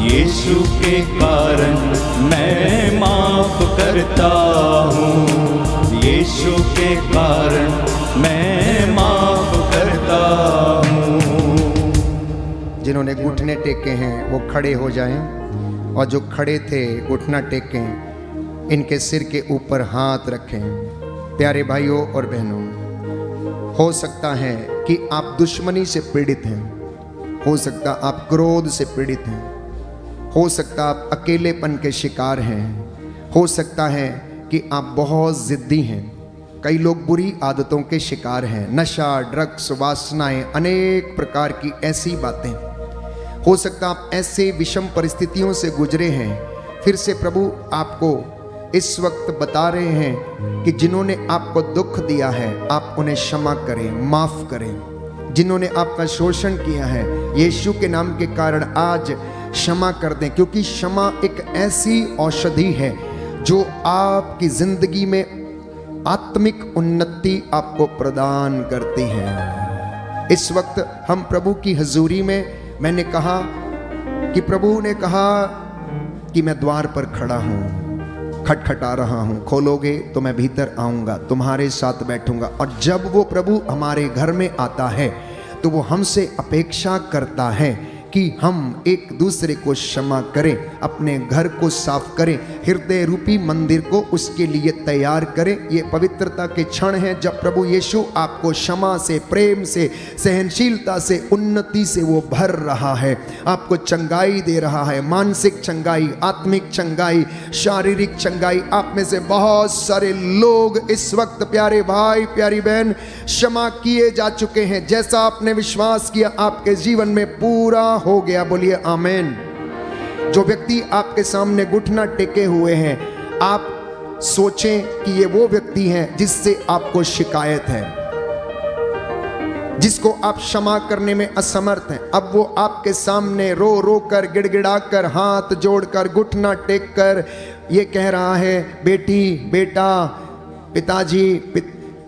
यीशु के कारण मैं माफ करता हूँ। यीशु के कारण मैं माफ करता हूँ। जिन्होंने घुटने टेके हैं वो खड़े हो जाएं, और जो खड़े थे घुटना टेकें, इनके सिर के ऊपर हाथ रखें। प्यारे भाइयों और बहनों, हो सकता है कि आप दुश्मनी से पीड़ित हैं, हो सकता आप क्रोध से पीड़ित हैं, हो सकता आप अकेलेपन के शिकार हैं, हो सकता है कि आप बहुत जिद्दी हैं, कई लोग बुरी आदतों के शिकार हैं, नशा, ड्रग्स, वासनाएं, अनेक प्रकार की ऐसी बातें। हो सकता आप ऐसे विषम परिस्थितियों से गुजरे हैं। फिर से प्रभु आपको इस वक्त बता रहे हैं कि जिन्होंने आपको दुख दिया है आप उन्हें क्षमा करें, माफ करें। जिन्होंने आपका शोषण किया है, यीशु के नाम के कारण आज क्षमा कर दें, क्योंकि क्षमा एक ऐसी औषधि है जो आपकी जिंदगी में आत्मिक उन्नति आपको प्रदान करती है। इस वक्त हम प्रभु की हजूरी में, मैंने कहा कि प्रभु ने कहा कि मैं द्वार पर खड़ा हूँ, खटखटा रहा हूँ, खोलोगे तो मैं भीतर आऊँगा, तुम्हारे साथ बैठूंगा। और जब वो प्रभु हमारे घर में आता है तो वो हमसे अपेक्षा करता है कि हम एक दूसरे को क्षमा करें, अपने घर को साफ करें, हृदय रूपी मंदिर को उसके लिए तैयार करें। ये पवित्रता के क्षण हैं जब प्रभु यीशु आपको क्षमा से, प्रेम से, सहनशीलता से, उन्नति से वो भर रहा है, आपको चंगाई दे रहा है, मानसिक चंगाई, आत्मिक चंगाई, शारीरिक चंगाई। आप में से बहुत सारे लोग इस वक्त, प्यारे भाई, प्यारी बहन, क्षमा किए जा चुके हैं। जैसा आपने विश्वास किया आपके जीवन में पूरा हो गया। बोलिए आमीन। जो व्यक्ति आपके सामने घुटना टेके हुए हैं, आप सोचें कि ये वो व्यक्ति हैं जिससे आपको शिकायत है, जिसको आप क्षमा करने में असमर्थ हैं। अब वो आपके सामने रो रो कर, गिड़गिड़ा कर, हाथ जोड़कर, घुटना टेक कर ये कह रहा है, बेटी, बेटा, पिताजी,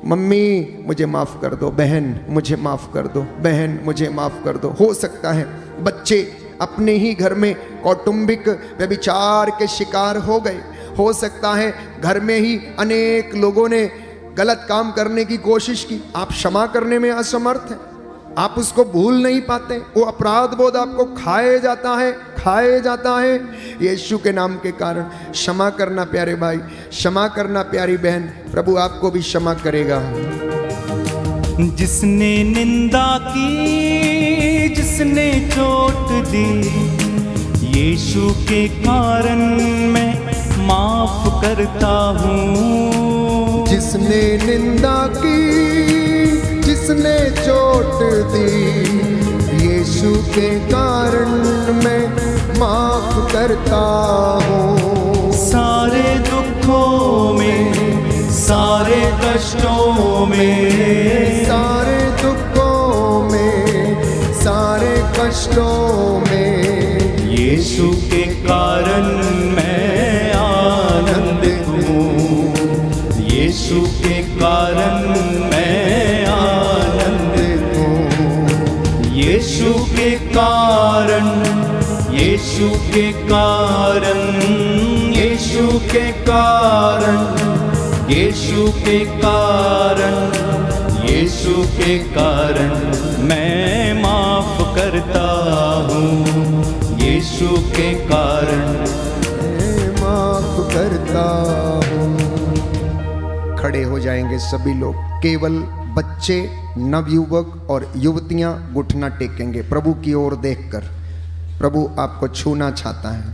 मम्मी मुझे माफ़ कर दो, बहन मुझे माफ़ कर दो, बहन मुझे माफ़ कर दो। हो सकता है बच्चे अपने ही घर में कौटुंबिक व्यभिचार के शिकार हो गए। हो सकता है घर में ही अनेक लोगों ने गलत काम करने की कोशिश की, आप क्षमा करने में असमर्थ हैं, आप उसको भूल नहीं पाते, वो अपराध बोध आपको खाए जाता है। यीशु के नाम के कारण क्षमा करना प्यारे भाई, क्षमा करना प्यारी बहन, प्रभु आपको भी क्षमा करेगा। जिसने निंदा की, जिसने चोट दी, यीशु के कारण मैं माफ करता हूँ। जिसने निंदा की, जिसने चोट दी, यीशु के कारण मैं माफ करता हूँ। सारे कष्टों में, सारे दुखों में, सारे कष्टों में, यीशु के कारण मैं आनंदित हूँ, यीशु के कारण मैं आनंदित हूँ, यीशु के कारण, यीशु के कारण, यीशु के कारण, यीशु के कारण, यीशु के कारण मैं माफ करता हूँ, यीशु के कारण मैं माफ करता हूँ। खड़े हो जाएंगे सभी लोग, केवल बच्चे, नवयुवक और युवतियां घुटना टेकेंगे प्रभु की ओर देखकर। प्रभु आपको छूना चाहता है,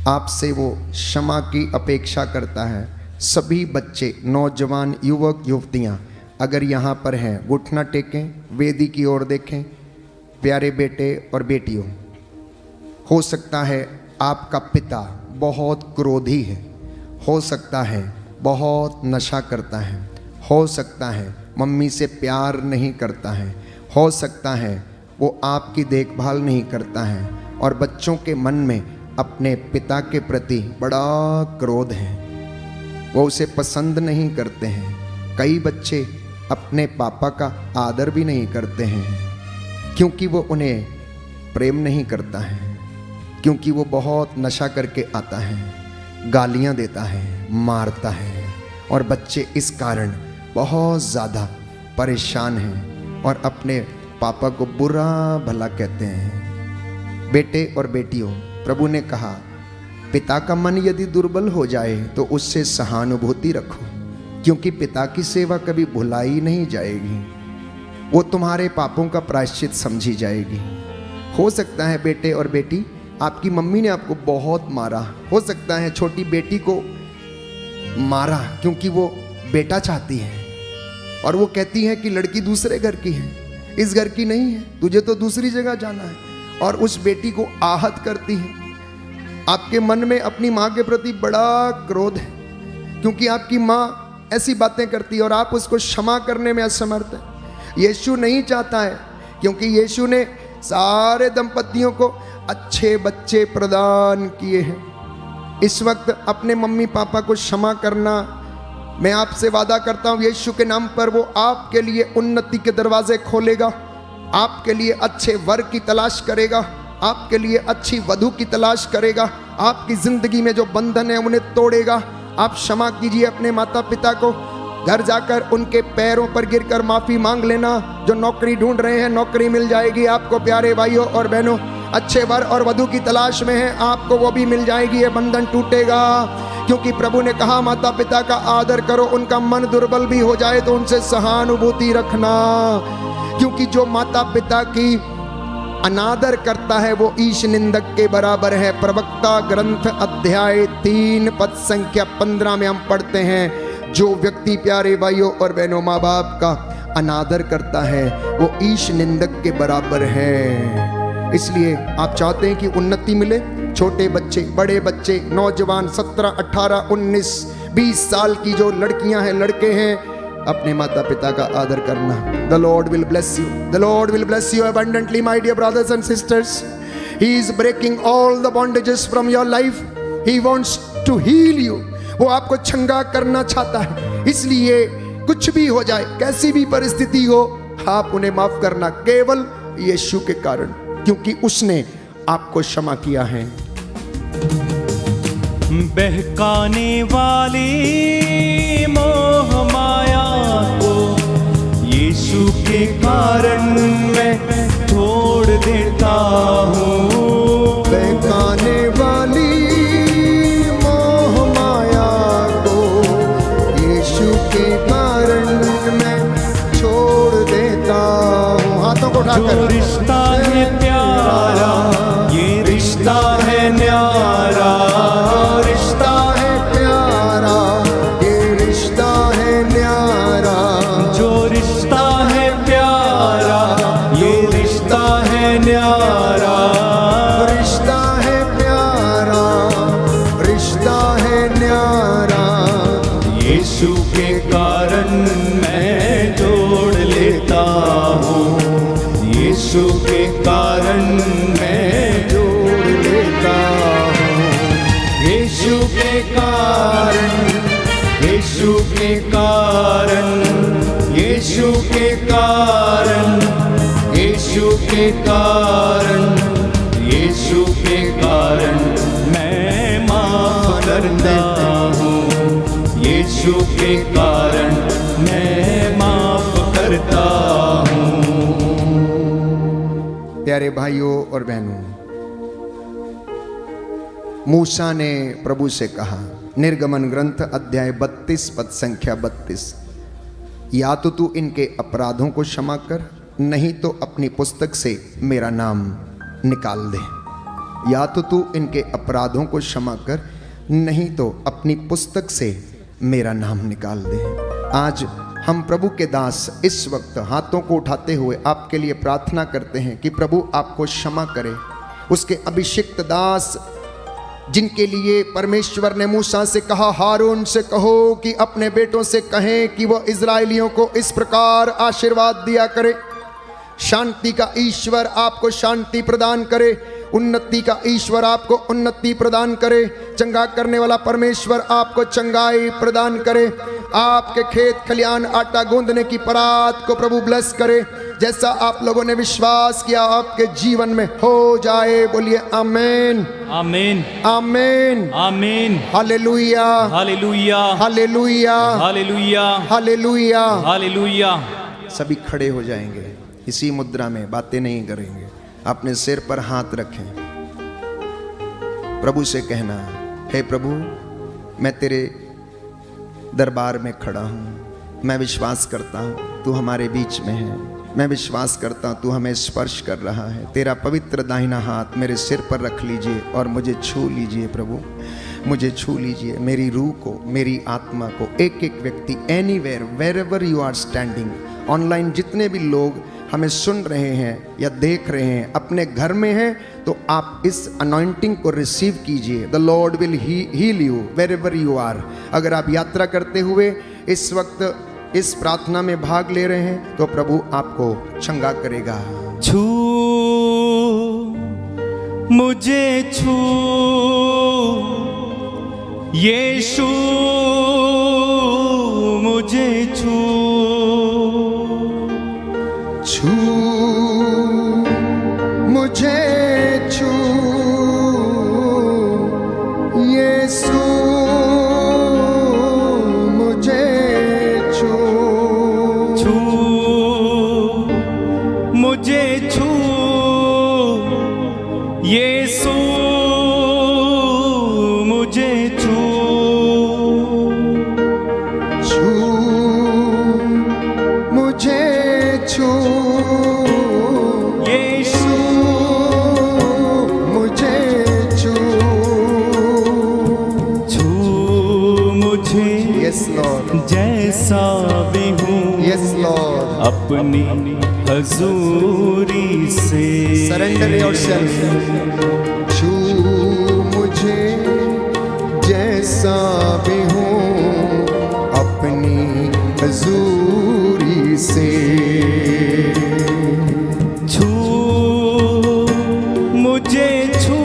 आपसे वो क्षमा की अपेक्षा करता है। सभी बच्चे, नौजवान, युवक, युवतियां अगर यहाँ पर हैं, घुटना टेकें, वेदी की ओर देखें। प्यारे बेटे और बेटियों, हो सकता है आपका पिता बहुत क्रोधी है, हो सकता है बहुत नशा करता है, हो सकता है मम्मी से प्यार नहीं करता है, हो सकता है वो आपकी देखभाल नहीं करता है और बच्चों के मन में अपने पिता के प्रति बड़ा क्रोध है, वो उसे पसंद नहीं करते हैं। कई बच्चे अपने पापा का आदर भी नहीं करते हैं क्योंकि वो उन्हें प्रेम नहीं करता है, क्योंकि वो बहुत नशा करके आता है, गालियां देता है, मारता है और बच्चे इस कारण बहुत ज़्यादा परेशान हैं और अपने पापा को बुरा भला कहते हैं। बेटे और बेटियों, प्रभु ने कहा पिता का मन यदि दुर्बल हो जाए तो उससे सहानुभूति रखो, क्योंकि पिता की सेवा कभी भुलाई नहीं जाएगी, वो तुम्हारे पापों का प्रायश्चित समझी जाएगी। हो सकता है बेटे और बेटी, आपकी मम्मी ने आपको बहुत मारा, हो सकता है छोटी बेटी को मारा क्योंकि वो बेटा चाहती है और वो कहती है कि लड़की दूसरे घर की है, इस घर की नहीं है, तुझे तो दूसरी जगह जाना है, और उस बेटी को आहत करती है। आपके मन में अपनी माँ के प्रति बड़ा क्रोध है क्योंकि आपकी माँ ऐसी बातें करती है और आप उसको क्षमा करने में असमर्थ हैं। यीशु नहीं चाहता है, क्योंकि यीशु ने सारे दंपतियों को अच्छे बच्चे प्रदान किए हैं। इस वक्त अपने मम्मी पापा को क्षमा करना, मैं आपसे वादा करता हूँ यीशु के नाम पर वो आपके लिए उन्नति के दरवाजे खोलेगा, आपके लिए अच्छे वर की तलाश करेगा, आपके लिए अच्छी वधु की तलाश करेगा, आपकी जिंदगी में जो बंधन है उन्हें तोड़ेगा। आप क्षमा कीजिए अपने माता पिता को, घर जाकर उनके पैरों पर गिरकर माफी मांग लेना। जो नौकरी ढूंढ रहे हैं नौकरी मिल जाएगी आपको, प्यारे भाइयों और बहनों, अच्छे वर और वधु की तलाश में हैं आपको, वो भी मिल जाएगी, ये बंधन टूटेगा। क्योंकि प्रभु ने कहा माता पिता का आदर करो, उनका मन दुर्बल भी हो जाए तो उनसे सहानुभूति रखना, क्योंकि जो माता पिता की अनादर करता है वो ईश निंदक के बराबर है। प्रवक्ता ग्रंथ अध्याय 3 पद संख्या 15 में हम पढ़ते हैं, जो व्यक्ति प्यारे भाइयों और बहनों माँ बाप का अनादर करता है वो ईश निंदक के बराबर है। इसलिए आप चाहते हैं कि उन्नति मिले, छोटे बच्चे, बड़े बच्चे, नौजवान, 17, 18, 19, 20 साल की जो लड़कियां हैं, लड़के हैं, अपने माता पिता का आदर करना। The Lord will bless you, the Lord will bless you abundantly my dear brothers and sisters. He is breaking all the bondages from your life. He wants to heal you. वो आपको चंगा करना चाहता है। इसलिए कुछ भी हो जाए, कैसी भी परिस्थिति हो, आप उन्हें माफ करना केवल यीशु के कारण, क्योंकि उसने आपको क्षमा किया है। बहकाने वाली मोह माया को यीशु के कारण मैं छोड़ देता हूँ। बहकाने वाली मोह माया को यीशु के कारण मैं छोड़ देता हूँ। हाथों को उठाकर, जो रिश्ता है प्यारा, ये रिश्ता है न्यारा, रिश्ता है प्यारा, ये रिश्ता है न्यारा, जो रिश्ता है प्यारा, ये रिश्ता है न्यारा, रिश्ता है प्यारा, रिश्ता है न्यारा, यीशु के कारण यीशु के कारण, यीशु के कारण, यीशु के कारण, यीशु के कारण, यीशु के कारण मैं माफ करता हूँ, यीशु के कारण मैं माफ करता हूँ। प्यारे भाइयों और बहनों, मूसा ने प्रभु से कहा, निर्गमन ग्रंथ अध्याय 32 पद संख्या 32, या तो तू इनके अपराधों को क्षमा कर, नहीं तो अपनी पुस्तक से मेरा नाम निकाल दे। या तो तू इनके अपराधों को क्षमा कर, नहीं तो अपनी पुस्तक से मेरा नाम निकाल दे। आज हम प्रभु के दास इस वक्त हाथों को उठाते हुए आपके लिए प्रार्थना करते हैं कि प्रभु आपको क्षमा करे। उसके अभिषिक्त दास जिनके लिए परमेश्वर ने मूसा से कहा, हारून से कहो कि अपने बेटों से कहें कि वह इज़राइलियों को इस प्रकार आशीर्वाद दिया करे। शांति का ईश्वर आपको शांति प्रदान करे, उन्नति का ईश्वर आपको उन्नति प्रदान करे, चंगा करने वाला परमेश्वर आपको चंगाई प्रदान करे। आपके खेत खलियान आटा गूंदने की परात को प्रभु ब्लेस करे। जैसा आप लोगों ने विश्वास किया आपके जीवन में हो जाए। बोलिए आमीन, आमीन, आमीन, आमीन, hallelujah, hallelujah, hallelujah, hallelujah, hallelujah. Hallelujah. सभी खड़े हो जाएंगे, इसी मुद्रा में बातें नहीं करेंगे। अपने सिर पर हाथ रखें, प्रभु से कहना, हे प्रभु, मैं तेरे दरबार में खड़ा हूँ। मैं विश्वास करता हूँ तू हमारे बीच में है। मैं विश्वास करता हूँ तू हमें स्पर्श कर रहा है। तेरा पवित्र दाहिना हाथ मेरे सिर पर रख लीजिए और मुझे छू लीजिए। प्रभु मुझे छू लीजिए, मेरी रूह को, मेरी आत्मा को। एक एक व्यक्ति anywhere wherever you are standing, online जितने भी लोग हमें सुन रहे हैं या देख रहे हैं, अपने घर में हैं, तो आप इस अनॉइंटिंग को रिसीव कीजिए। The Lord will heal you wherever you are. अगर आप यात्रा करते हुए इस वक्त इस प्रार्थना में भाग ले रहे हैं तो प्रभु आपको चंगा करेगा। छू मुझे, छू यीशु मुझे, छू छू मुझे, छू यीशु मुझे, छू छू मुझे, छू यीशु मुझे, छू छू मुझे, छू यीशु मुझे, छू छू मुझे, यस लॉर्ड, जैसा भी हूँ, यस लॉर्ड। अपनी हजूरी से सरेंडर योरसेल्फ। छू मुझे जैसा भी हूँ, अपनी हजूरी से। छू मुझे, छू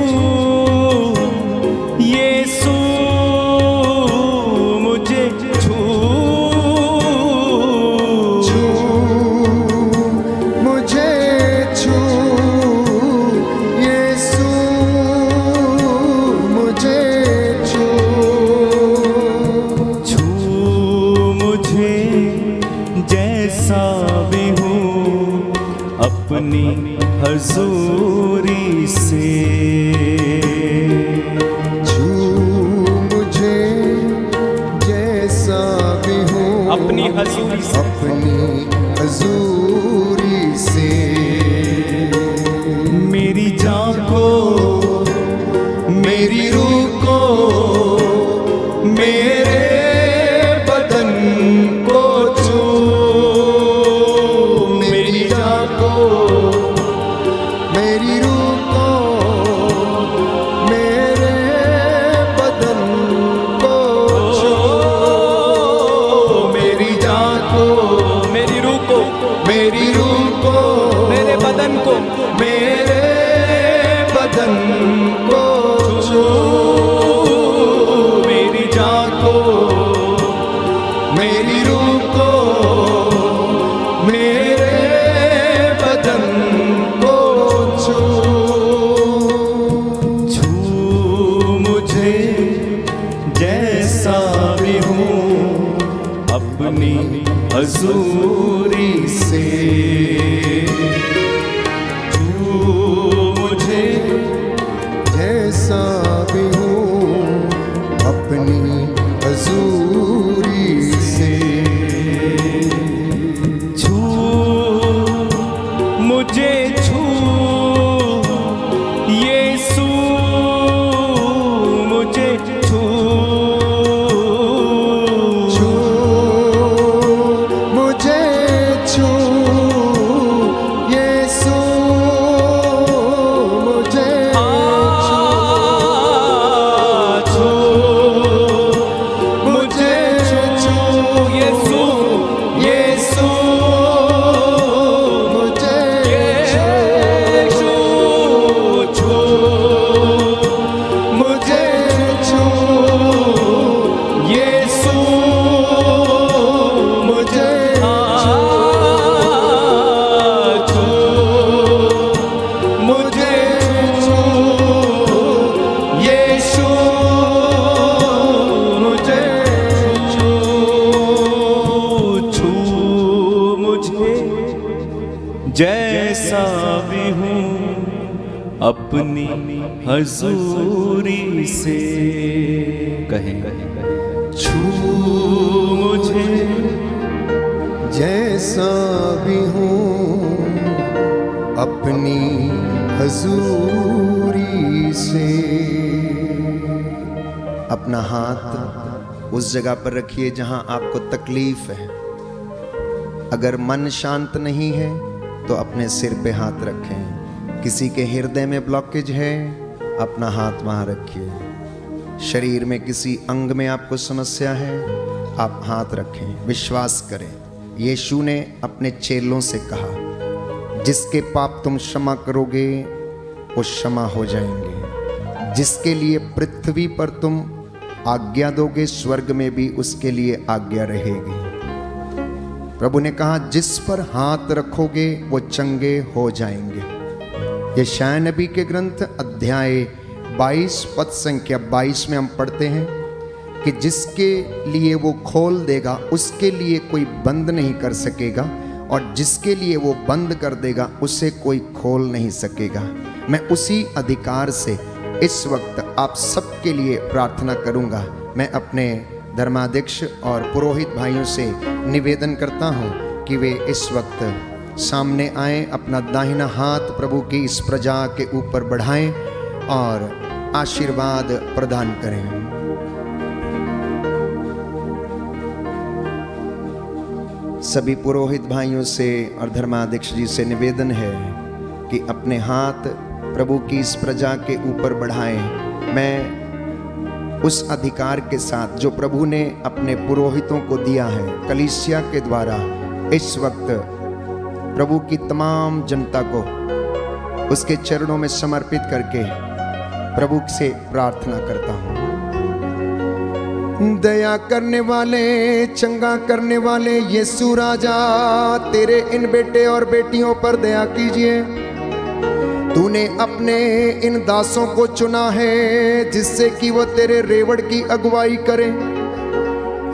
यीशु मुझे, छू छू मुझे, छू यीशु मुझे, छू छू मुझे, जैसा भी हूँ, अपनी हजूरी से। छू मुझे जैसा भी हूँ, अपनी हजूरी से, अपनी हजूरी से। मेरी जान को, मेरी रूह को, मेरे बदन को छू। मेरी जान को, मेरी रूह हजूरी से। छू मुझे जैसा भी हूँ अपनी हजूरी से। छू मुझे छू यीशु मुझे छू। छू मुझे छू यीशु मुझे छू मुझे छू यीशु यीशु मुझे यीशु छू मुझे छू यीशु मुझे छू मुझे छू यीशु मुझे छू। छू मुझे जैसा भी हूँ अपनी हजूरी से। कहें छू मुझे जैसा भी हूँ अपनी हजूरी से। अपना हाथ उस जगह पर रखिए जहां आपको तकलीफ है। अगर मन शांत नहीं है तो अपने सिर पे हाथ रखें। किसी के हृदय में ब्लॉकेज है, अपना हाथ वहां रखिए। शरीर में किसी अंग में आपको समस्या है, आप हाथ रखें। विश्वास करें, यीशु ने अपने चेलों से कहा, जिसके पाप तुम क्षमा करोगे वो क्षमा हो जाएंगे। जिसके लिए पृथ्वी पर तुम आज्ञा दोगे, स्वर्ग में भी उसके लिए आज्ञा रहेगी। प्रभु ने कहा, जिस पर हाथ रखोगे वो चंगे हो जाएंगे। यशायाह नबी के ग्रंथ अध्याय 22 पद संख्या 22 में हम पढ़ते हैं कि जिसके लिए वो खोल देगा उसके लिए कोई बंद नहीं कर सकेगा, और जिसके लिए वो बंद कर देगा उसे कोई खोल नहीं सकेगा। मैं उसी अधिकार से इस वक्त आप सबके लिए प्रार्थना करूंगा। मैं अपने धर्माध्यक्ष और पुरोहित भाइयों से निवेदन करता हूं कि वे इस वक्त सामने आए, अपना दाहिना हाथ प्रभु की इस प्रजा के ऊपर बढ़ाएं और आशीर्वाद प्रदान करें। सभी पुरोहित भाइयों से और धर्माध्यक्ष जी से निवेदन है कि अपने हाथ प्रभु की इस प्रजा के ऊपर बढ़ाएं। मैं उस अधिकार के साथ जो प्रभु ने अपने पुरोहितों को दिया है कलीसिया के द्वारा, इस वक्त प्रभु की तमाम जनता को उसके चरणों में समर्पित करके प्रभु से प्रार्थना करता हूं। दया करने वाले, चंगा करने वाले यीशु राजा, तेरे इन बेटे और बेटियों पर दया कीजिए। तूने अपने इन दासों को चुना है जिससे कि वो तेरे रेवड़ की अगुवाई करें।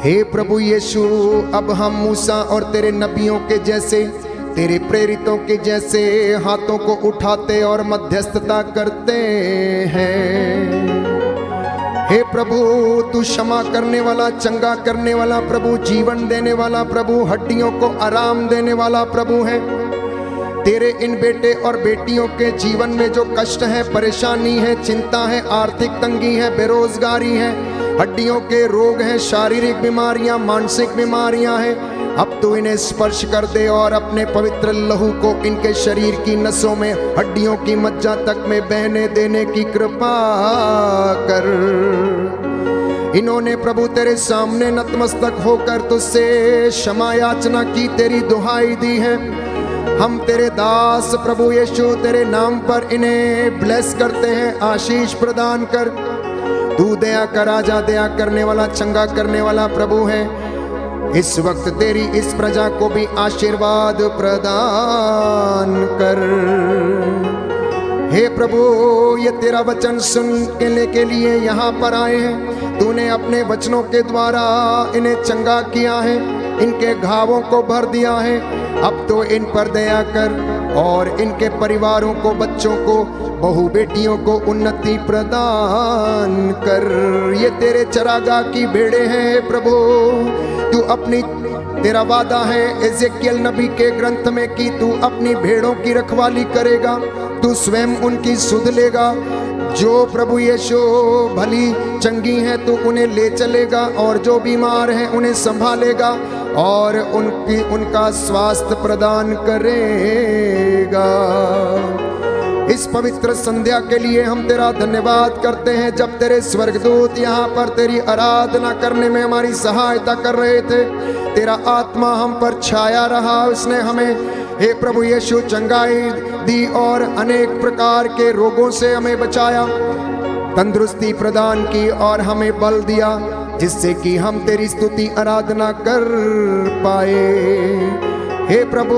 हे प्रभु यीशु, अब हम मूसा और तेरे नबियों के जैसे, तेरे प्रेरितों के जैसे हाथों को उठाते और मध्यस्थता करते हैं। हे प्रभु, तू क्षमा करने वाला, चंगा करने वाला प्रभु, जीवन देने वाला प्रभु, हड्डियों को आराम देने वाला प्रभु है। तेरे इन बेटे और बेटियों के जीवन में जो कष्ट है, परेशानी है, चिंता है, आर्थिक तंगी है, बेरोजगारी है, हड्डियों के रोग हैं, शारीरिक बीमारियां, मानसिक बीमारियां हैं, अब तू इन्हें स्पर्श कर दे और अपने पवित्र लहू को इनके शरीर की नसों में, हड्डियों की मज्जा तक में बहने देने की कृपा कर। इन्होंने प्रभु तेरे सामने नतमस्तक होकर तुझसे क्षमा याचना की, तेरी दुहाई दी है। हम तेरे दास प्रभु यीशु तेरे नाम पर इन्हें ब्लेस करते हैं, आशीष प्रदान कर। तू दया का राजा, दया करने वाला, चंगा करने वाला प्रभु है। इस वक्त तेरी इस प्रजा को भी आशीर्वाद प्रदान कर। हे प्रभु, ये तेरा वचन सुनने के लिए यहाँ पर आए हैं। तूने अपने वचनों के द्वारा इन्हें चंगा किया है। इनके घावों को भर दिया है। अब तो इन पर दया कर और इनके परिवारों को, बच्चों को, बहू बेटियों को उन्नति प्रदान कर। ये तेरे चरागाह की भेड़े हैं प्रभु। तू अपनी, तेरा वादा है एजेकियल नबी के ग्रंथ में कि तू अपनी भेड़ों की रखवाली करेगा, तू स्वयं उनकी सुध लेगा। जो प्रभु यीशु भली चंगी हैं तू उन्हें ले चलेगा, और जो बीमार हैं उन्हें संभालेगा और उनका स्वास्थ्य प्रदान करेगा। इस पवित्र संध्या के लिए हम तेरा धन्यवाद करते हैं। जब तेरे स्वर्गदूत यहाँ पर तेरी आराधना करने में हमारी सहायता कर रहे थे, तेरा आत्मा हम पर छाया रहा, उसने हमें, हे प्रभु यीशु, चंगाई दी और अनेक प्रकार के रोगों से हमें बचाया, तंदुरुस्ती प्रदान की और हमें बल दिया, जिससे कि हम तेरी स्तुति आराधना कर पाए। हे प्रभु,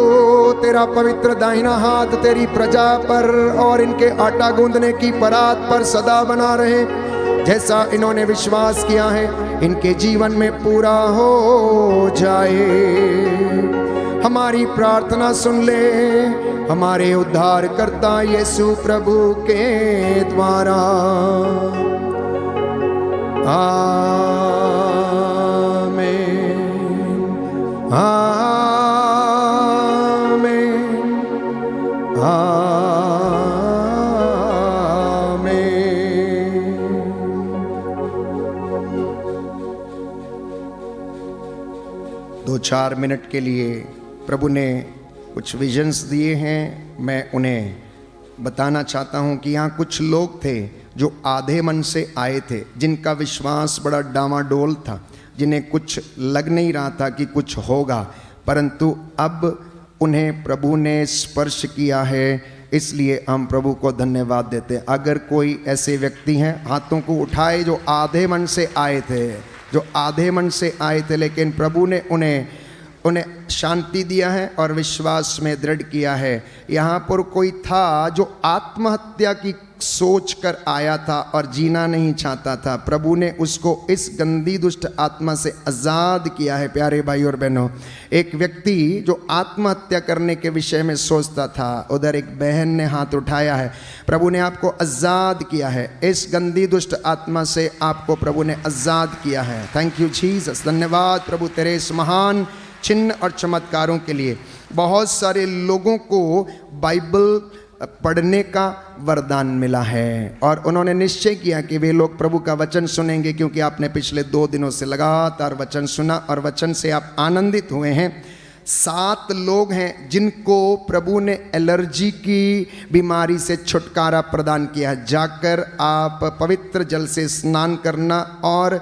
तेरा पवित्र दाहिना हाथ तेरी प्रजा पर और इनके आटा गूंदने की परात पर सदा बना रहे। जैसा इन्होंने विश्वास किया है इनके जीवन में पूरा हो जाए। हमारी प्रार्थना सुन ले हमारे उद्धारकर्ता यीशु प्रभु के द्वारा। आमीन, आमीन, आमीन। 2-4 मिनट के लिए प्रभु ने कुछ विजन्स दिए हैं, मैं उन्हें बताना चाहता हूं कि यहाँ कुछ लोग थे जो आधे मन से आए थे, जिनका विश्वास बड़ा डामाडोल था, जिन्हें कुछ लग नहीं रहा था कि कुछ होगा, परंतु अब उन्हें प्रभु ने स्पर्श किया है, इसलिए हम प्रभु को धन्यवाद देते हैं। अगर कोई ऐसे व्यक्ति हैं, हाथों को उठाए जो आधे मन से आए थे, जो आधे मन से आए थे, लेकिन प्रभु ने उन्हें शांति दिया है और विश्वास में दृढ़ किया है। यहाँ पर कोई था जो आत्महत्या की सोच कर आया था और जीना नहीं चाहता था, प्रभु ने उसको इस गंदी दुष्ट आत्मा से आज़ाद किया है। प्यारे भाई और बहनों, एक व्यक्ति जो आत्महत्या करने के विषय में सोचता था, उधर एक बहन ने हाथ उठाया है, प्रभु ने आपको आज़ाद किया है। इस गंदी दुष्ट आत्मा से आपको प्रभु ने आज़ाद किया है। Thank you Jesus. धन्यवाद प्रभु तेरे इस महान चिन्ह और चमत्कारों के लिए। बहुत सारे लोगों को बाइबल पढ़ने का वरदान मिला है और उन्होंने निश्चय किया कि वे लोग प्रभु का वचन सुनेंगे, क्योंकि आपने पिछले 2 दिनों से लगातार वचन सुना और वचन से आप आनंदित हुए हैं। 7 लोग हैं जिनको प्रभु ने एलर्जी की बीमारी से छुटकारा प्रदान किया। जाकर आप पवित्र जल से स्नान करना और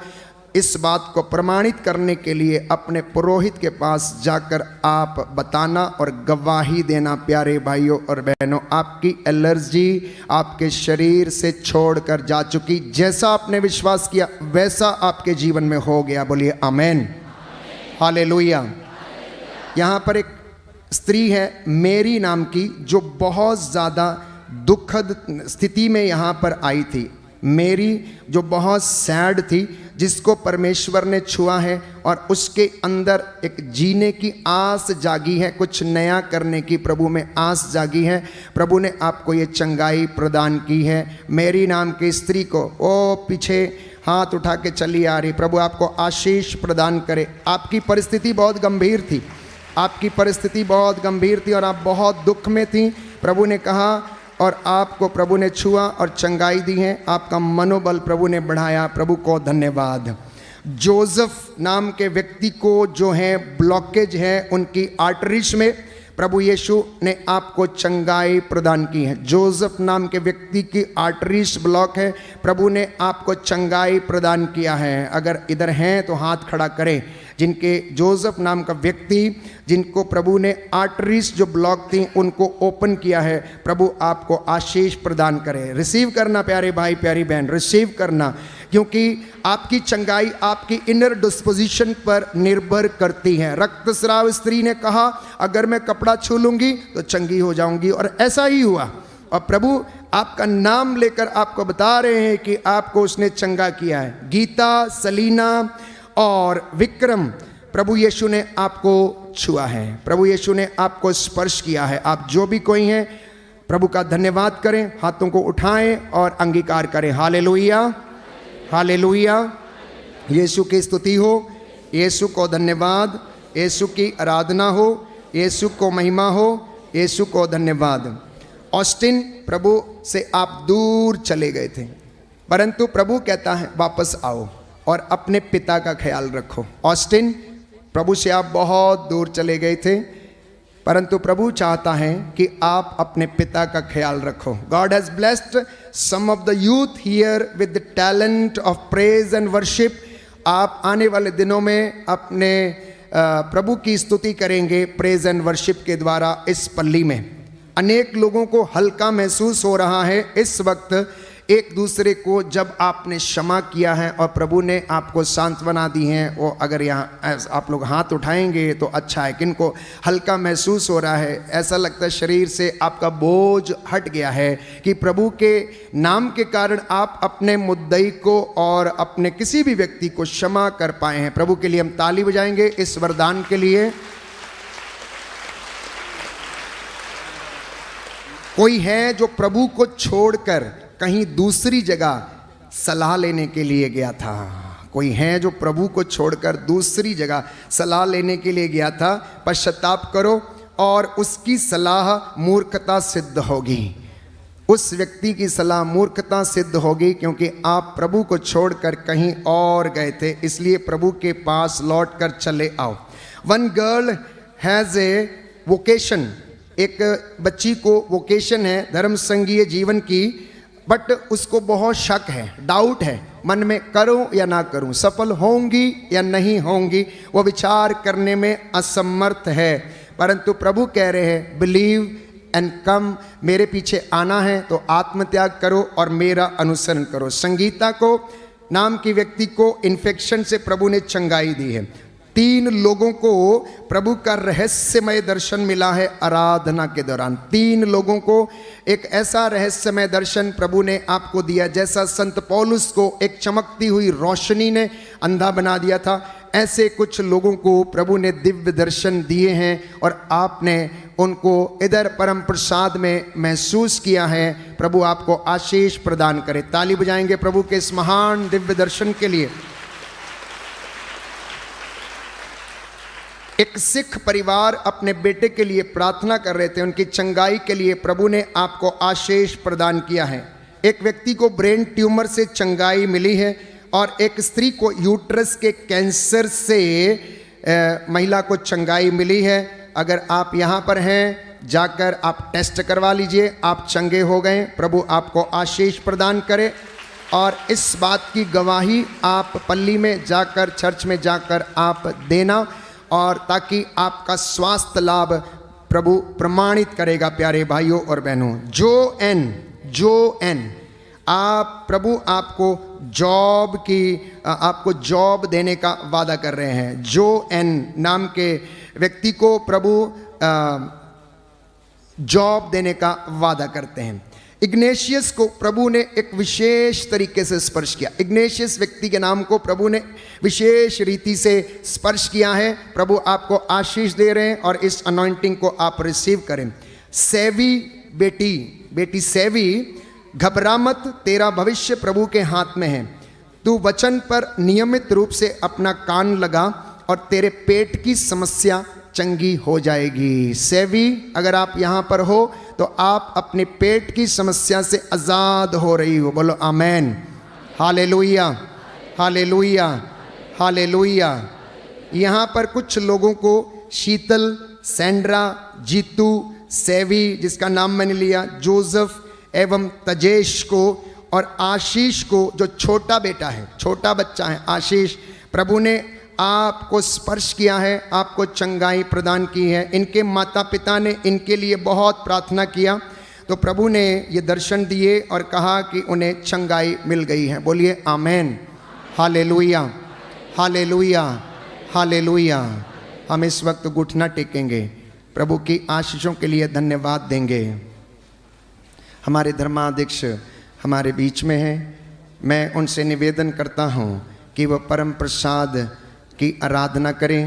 इस बात को प्रमाणित करने के लिए अपने पुरोहित के पास जाकर आप बताना और गवाही देना। प्यारे भाइयों और बहनों, आपकी एलर्जी आपके शरीर से छोड़कर जा चुकी। जैसा आपने विश्वास किया वैसा आपके जीवन में हो गया। बोलिए आमेन, हालेलुया। यहाँ पर एक स्त्री है मेरी नाम की, जो बहुत ज़्यादा दुखद स्थिति में यहाँ पर आई थी। मेरी जो बहुत सैड थी, जिसको परमेश्वर ने छुआ है और उसके अंदर एक जीने की आस जागी है, कुछ नया करने की प्रभु में आस जागी है। प्रभु ने आपको ये चंगाई प्रदान की है। मेरी नाम की स्त्री को, ओ पीछे हाथ उठा के चली आ रही, प्रभु आपको आशीष प्रदान करे। आपकी परिस्थिति बहुत गंभीर थी, आपकी परिस्थिति बहुत गंभीर थी और आप बहुत दुख में थी। प्रभु ने कहा और आपको प्रभु ने छुआ और चंगाई दी है। आपका मनोबल प्रभु ने बढ़ाया। प्रभु को धन्यवाद। जोसेफ नाम के व्यक्ति को जो है ब्लॉकेज है उनकी आर्टरीज में, प्रभु यीशु ने आपको चंगाई प्रदान की है। जोसेफ नाम के व्यक्ति की आर्टरीज ब्लॉक है, प्रभु ने आपको चंगाई प्रदान किया है। अगर इधर हैं तो हाथ खड़ा करें जिनके, जोसेफ नाम का व्यक्ति जिनको प्रभु ने आर्टरीज जो ब्लॉक थी उनको ओपन किया है, प्रभु आपको आशीष प्रदान करे। रिसीव करना प्यारे भाई प्यारी बहन, रिसीव करना, क्योंकि आपकी चंगाई आपकी इनर डिस्पोजिशन पर निर्भर करती है। रक्तस्राव स्त्री ने कहा अगर मैं कपड़ा छू लूंगी तो चंगी हो जाऊंगी, और ऐसा ही हुआ। और प्रभु आपका नाम लेकर आपको बता रहे हैं कि आपको उसने चंगा किया है। गीता, सलीना और विक्रम प्रभु यीशु ने आपको छुआ है, प्रभु यीशु ने आपको स्पर्श किया है। आप जो भी कोई हैं, प्रभु का धन्यवाद करें, हाथों को उठाएं और अंगीकार करें। Hallelujah, hallelujah. यीशु की स्तुति हो, यीशु को धन्यवाद, यीशु की आराधना हो, यीशु को महिमा हो, यीशु को धन्यवाद। ऑस्टिन, प्रभु से आप दूर चले गए थे, परंतु प्रभु कहता है वापस आओ और अपने पिता का ख्याल रखो। ऑस्टिन, प्रभु से आप बहुत दूर चले गए थे, परंतु प्रभु चाहता है कि आप अपने पिता का ख्याल रखो। God has blessed some of the youth here with the talent of praise and worship. आप आने वाले दिनों में अपने प्रभु की स्तुति करेंगे प्रेज एंड वर्शिप के द्वारा। इस पल्ली में अनेक लोगों को हल्का महसूस हो रहा है इस वक्त, एक दूसरे को जब आपने क्षमा किया है और प्रभु ने आपको सांत्वना दी है। वो अगर यहाँ आप लोग हाथ उठाएंगे तो अच्छा है। किनको हल्का महसूस हो रहा है, ऐसा लगता है शरीर से आपका बोझ हट गया है कि प्रभु के नाम के कारण आप अपने मुद्दई को और अपने किसी भी व्यक्ति को क्षमा कर पाए हैं। प्रभु के लिए हम ताली बजाएंगे इस वरदान के लिए। कोई है जो प्रभु को छोड़कर कहीं दूसरी जगह सलाह लेने के लिए गया था। कोई है जो प्रभु को छोड़कर दूसरी जगह सलाह लेने के लिए गया था। पश्चाताप करो और उसकी सलाह मूर्खता सिद्ध होगी। उस व्यक्ति की सलाह मूर्खता सिद्ध होगी, क्योंकि आप प्रभु को छोड़कर कहीं और गए थे। इसलिए प्रभु के पास लौट कर चले आओ। One girl has a vocation, एक बच्ची को वोकेशन है धर्म संघीय जीवन की, बट उसको बहुत शक है, डाउट है मन में, करूं या ना करूं, सफल होंगी या नहीं होंगी, वो विचार करने में असमर्थ है। परंतु प्रभु कह रहे हैं बिलीव एंड कम, मेरे पीछे आना है तो आत्मत्याग करो और मेरा अनुसरण करो। संगीता को नाम की व्यक्ति को इन्फेक्शन से प्रभु ने चंगाई दी है। 3 लोगों को प्रभु का रहस्यमय दर्शन मिला है आराधना के दौरान। 3 लोगों को एक ऐसा रहस्यमय दर्शन प्रभु ने आपको दिया, जैसा संत पौलुस को एक चमकती हुई रोशनी ने अंधा बना दिया था, ऐसे कुछ लोगों को प्रभु ने दिव्य दर्शन दिए हैं और आपने उनको इधर परम प्रसाद में महसूस किया है। प्रभु आपको आशीष प्रदान करे। ताली बजाएंगे प्रभु के इस महान दिव्य दर्शन के लिए। एक सिख परिवार अपने बेटे के लिए प्रार्थना कर रहे थे, उनकी चंगाई के लिए प्रभु ने आपको आशीष प्रदान किया है। एक व्यक्ति को ब्रेन ट्यूमर से चंगाई मिली है और एक स्त्री को यूट्रस के कैंसर से महिला को चंगाई मिली है। अगर आप यहाँ पर हैं, जाकर आप टेस्ट करवा लीजिए, आप चंगे हो गए। प्रभु आपको आशीष प्रदान करे और इस बात की गवाही आप पल्ली में जाकर, चर्च में जाकर आप देना, और ताकि आपका स्वास्थ्य लाभ प्रभु प्रमाणित करेगा। प्यारे भाइयों और बहनों, जो एन आप प्रभु आपको जॉब देने का वादा कर रहे हैं। जो एन नाम के व्यक्ति को प्रभु जॉब देने का वादा करते हैं। इग्नेशियस को प्रभु ने एक विशेष तरीके से स्पर्श किया। इग्नेशियस व्यक्ति के नाम को प्रभु ने विशेष रीति से स्पर्श किया है। प्रभु आपको आशीष दे रहे हैं और इस अनॉइंटिंग को आप रिसीव करें। सेवी बेटी सेवी, घबरा मत, तेरा भविष्य प्रभु के हाथ में है। तू वचन पर नियमित रूप से अपना कान लगा और तेरे पेट की समस्या चंगी हो जाएगी। सेवी, अगर आप यहाँ पर हो तो आप अपने पेट की समस्या से आज़ाद हो रही हो। बोलो आमेन, हालेलुया, हालेलुया, हालेलुया। यहाँ पर कुछ लोगों को शीतल, सैंड्रा, जीतू, सेवी जिसका नाम मैंने लिया, जोसेफ एवं तजेश को और आशीष को, जो छोटा बेटा है, छोटा बच्चा है आशीष, प्रभु ने आपको स्पर्श किया है, आपको चंगाई प्रदान की है। इनके माता पिता ने इनके लिए बहुत प्रार्थना किया तो प्रभु ने ये दर्शन दिए और कहा कि उन्हें चंगाई मिल गई है। बोलिए आमेन, हालेलुया, हालेलुया, हालेलुया। हम इस वक्त घुटना टेकेंगे, प्रभु की आशीषों के लिए धन्यवाद देंगे। हमारे धर्माध्यक्ष हमारे बीच में हैं। मैं उनसे निवेदन करता हूँ कि वह परम प्रसाद की आराधना करें,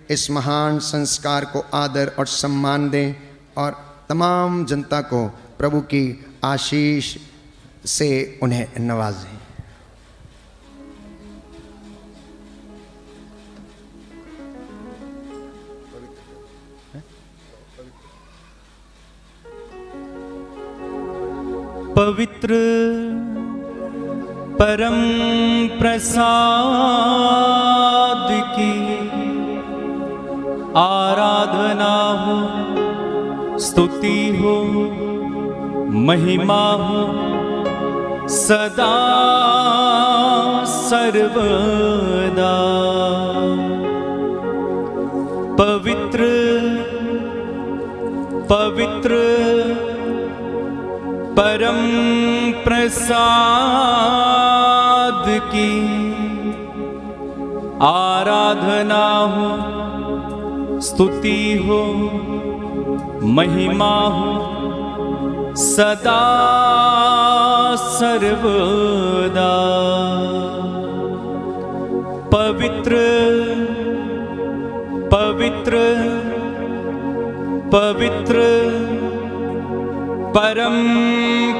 इस महान संस्कार को आदर और सम्मान दें और तमाम जनता को प्रभु की आशीष से उन्हें नवाजें। पवित्र परम प्रसाद की आराधना हो, स्तुति हो, महिमा हो सदा सर्वदा। पवित्र पवित्र परम प्रसाद की आराधना हो, स्तुति हो, महिमा हो सदा सर्वदा। पवित्र पवित्र पवित्र परम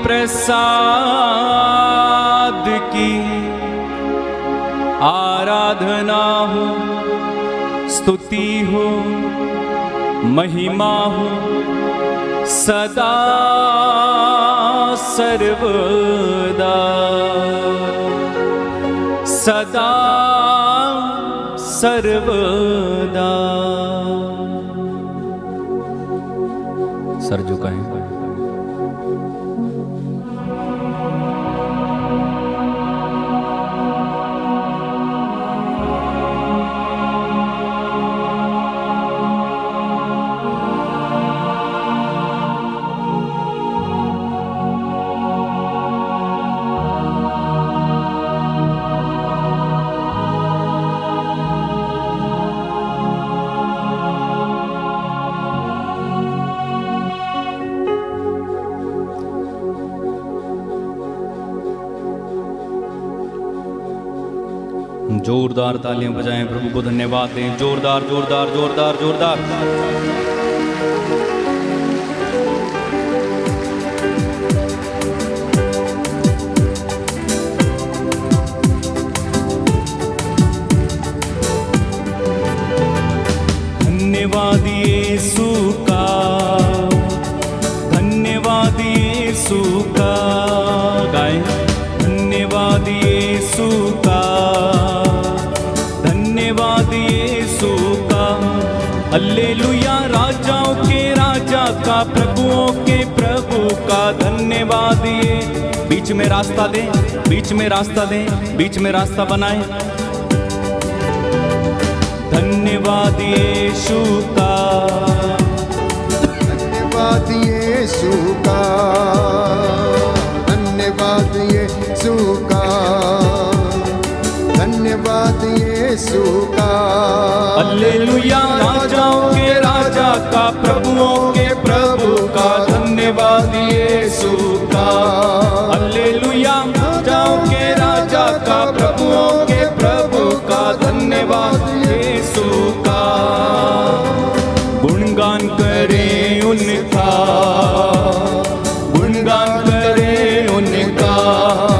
प्रसाद की आराधना हो, स्तुति हो, महिमा हो सदा सर्वदा सदा सर्वदा। सर झुकाएं। जोरदार तालियां बजाएं, प्रभु को धन्यवाद दें। जोरदार जोरदार जोरदार जोरदार। धन्यवाद यीशु का, धन्यवाद यीशु का। गाएं। धन्यवाद यीशु का, धन्यवाद यीशु का। हल्लेलुया राजाओं के राजा का, प्रभुओं के प्रभु का। धन्यवाद ये। बीच में रास्ता दें, बीच में रास्ता दें, बीच में रास्ता बनाएं। धन्यवाद यीशु का, धन्यवाद यीशु का, धन्यवाद यीशु का, धन्यवाद यीशु का। हल्लेलुया राजाओं के राजा का, प्रभुओं के प्रभु का। धन्यवाद यीशु का। हल्लेलुया राजाओं के राजा का, प्रभुओं के प्रभु का। धन्यवाद यीशु का। गुणगान करें उनका, गुणगान करें उनका।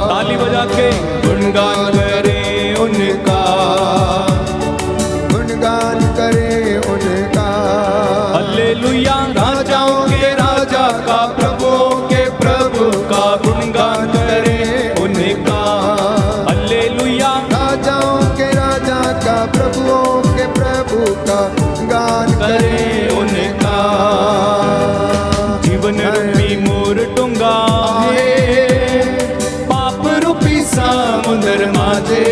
ताली बजा के गुणगान करें उनका, गुणगान करें उनका। हल्लेलुया राजाओं के राजा का, प्रभुओं के प्रभु का। गुणगान करें उनका। हल्लेलुया राजाओं के राजा का, प्रभुओं के प्रभु का। गान करें उनका। जीवन रूपी मोर डूंगा है, पाप रूपी समुद्र माझे।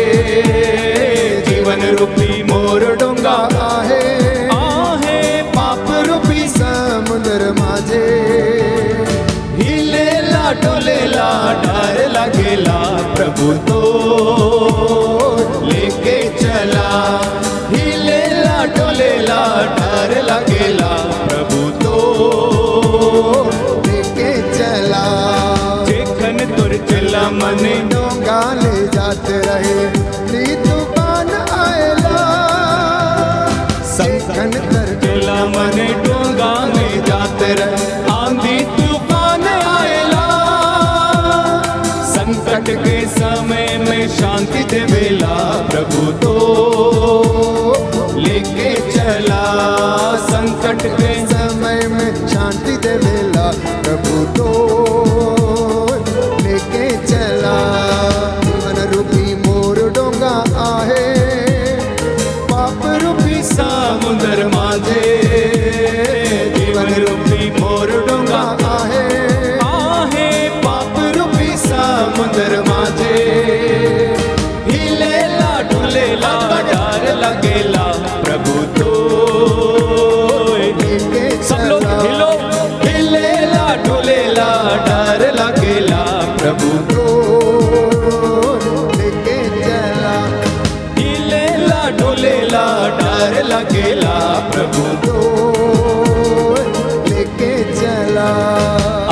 जीवन रूपी मोर डूंगा आहे, आहे, पाप रूपी समुद्र माझे। हिलेला डोलेला डर लगेला, प्रभु तो लेके चला। हिलेला डोलेला डर लगेला, प्रभु तो लेके चला। जेखन तुर चला मने डोंगा ले जाते रहे, नी तूफान आएला। डोलेला डर लगेला प्रभु तो लेके सब लोग चला हिलो हिलेला डोलेला डर लगेला प्रभु तो लेके चला हिलेला डोलेला डर लगेला प्रभु तो लेके चला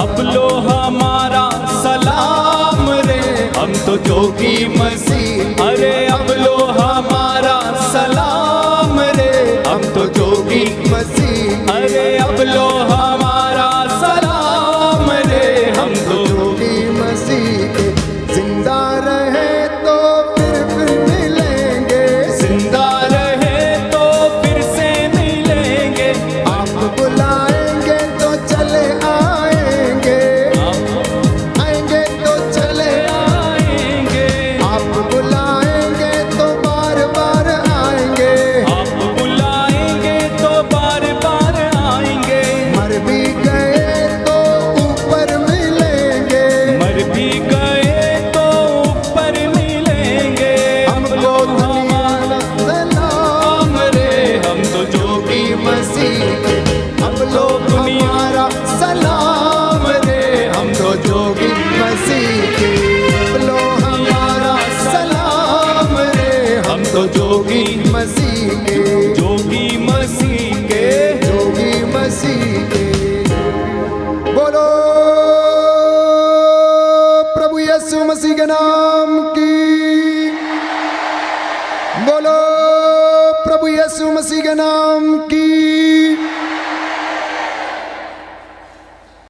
अब लो हमारा सलाम रे हम तो जोगी मसीह अरे अब लो हमारा सलाम रे हम तो जोगी मसीह अरे अब लो हमारा सलाम रे हम तो जोगी मसीह के जिंदा रहे तो फिर मिलेंगे जिंदा रहे तो फिर से मिलेंगे आप बुलाएंगे तो चले आएंगे आएंगे तो चले आएंगे आप बुलाएंगे तो बार बार आएंगे आप बुलाएंगे तो बार बार आएंगे मर भी गए तो ऊपर मिलेंगे मर भी गए तो ऊपर मिलेंगे हमको हमारा सलाम रे हम तो जोगी मसीह के हम लोग हमारा सलाम रे हम तो जोगी मसीह के हम लोग हमारा सलाम रे हम तो जोगी मसीह के जोगी मसीह के जोगी मसीह के बोलो प्रभु यीशु मसीह के नाम की बोलो प्रभु यीशु मसीह के नाम की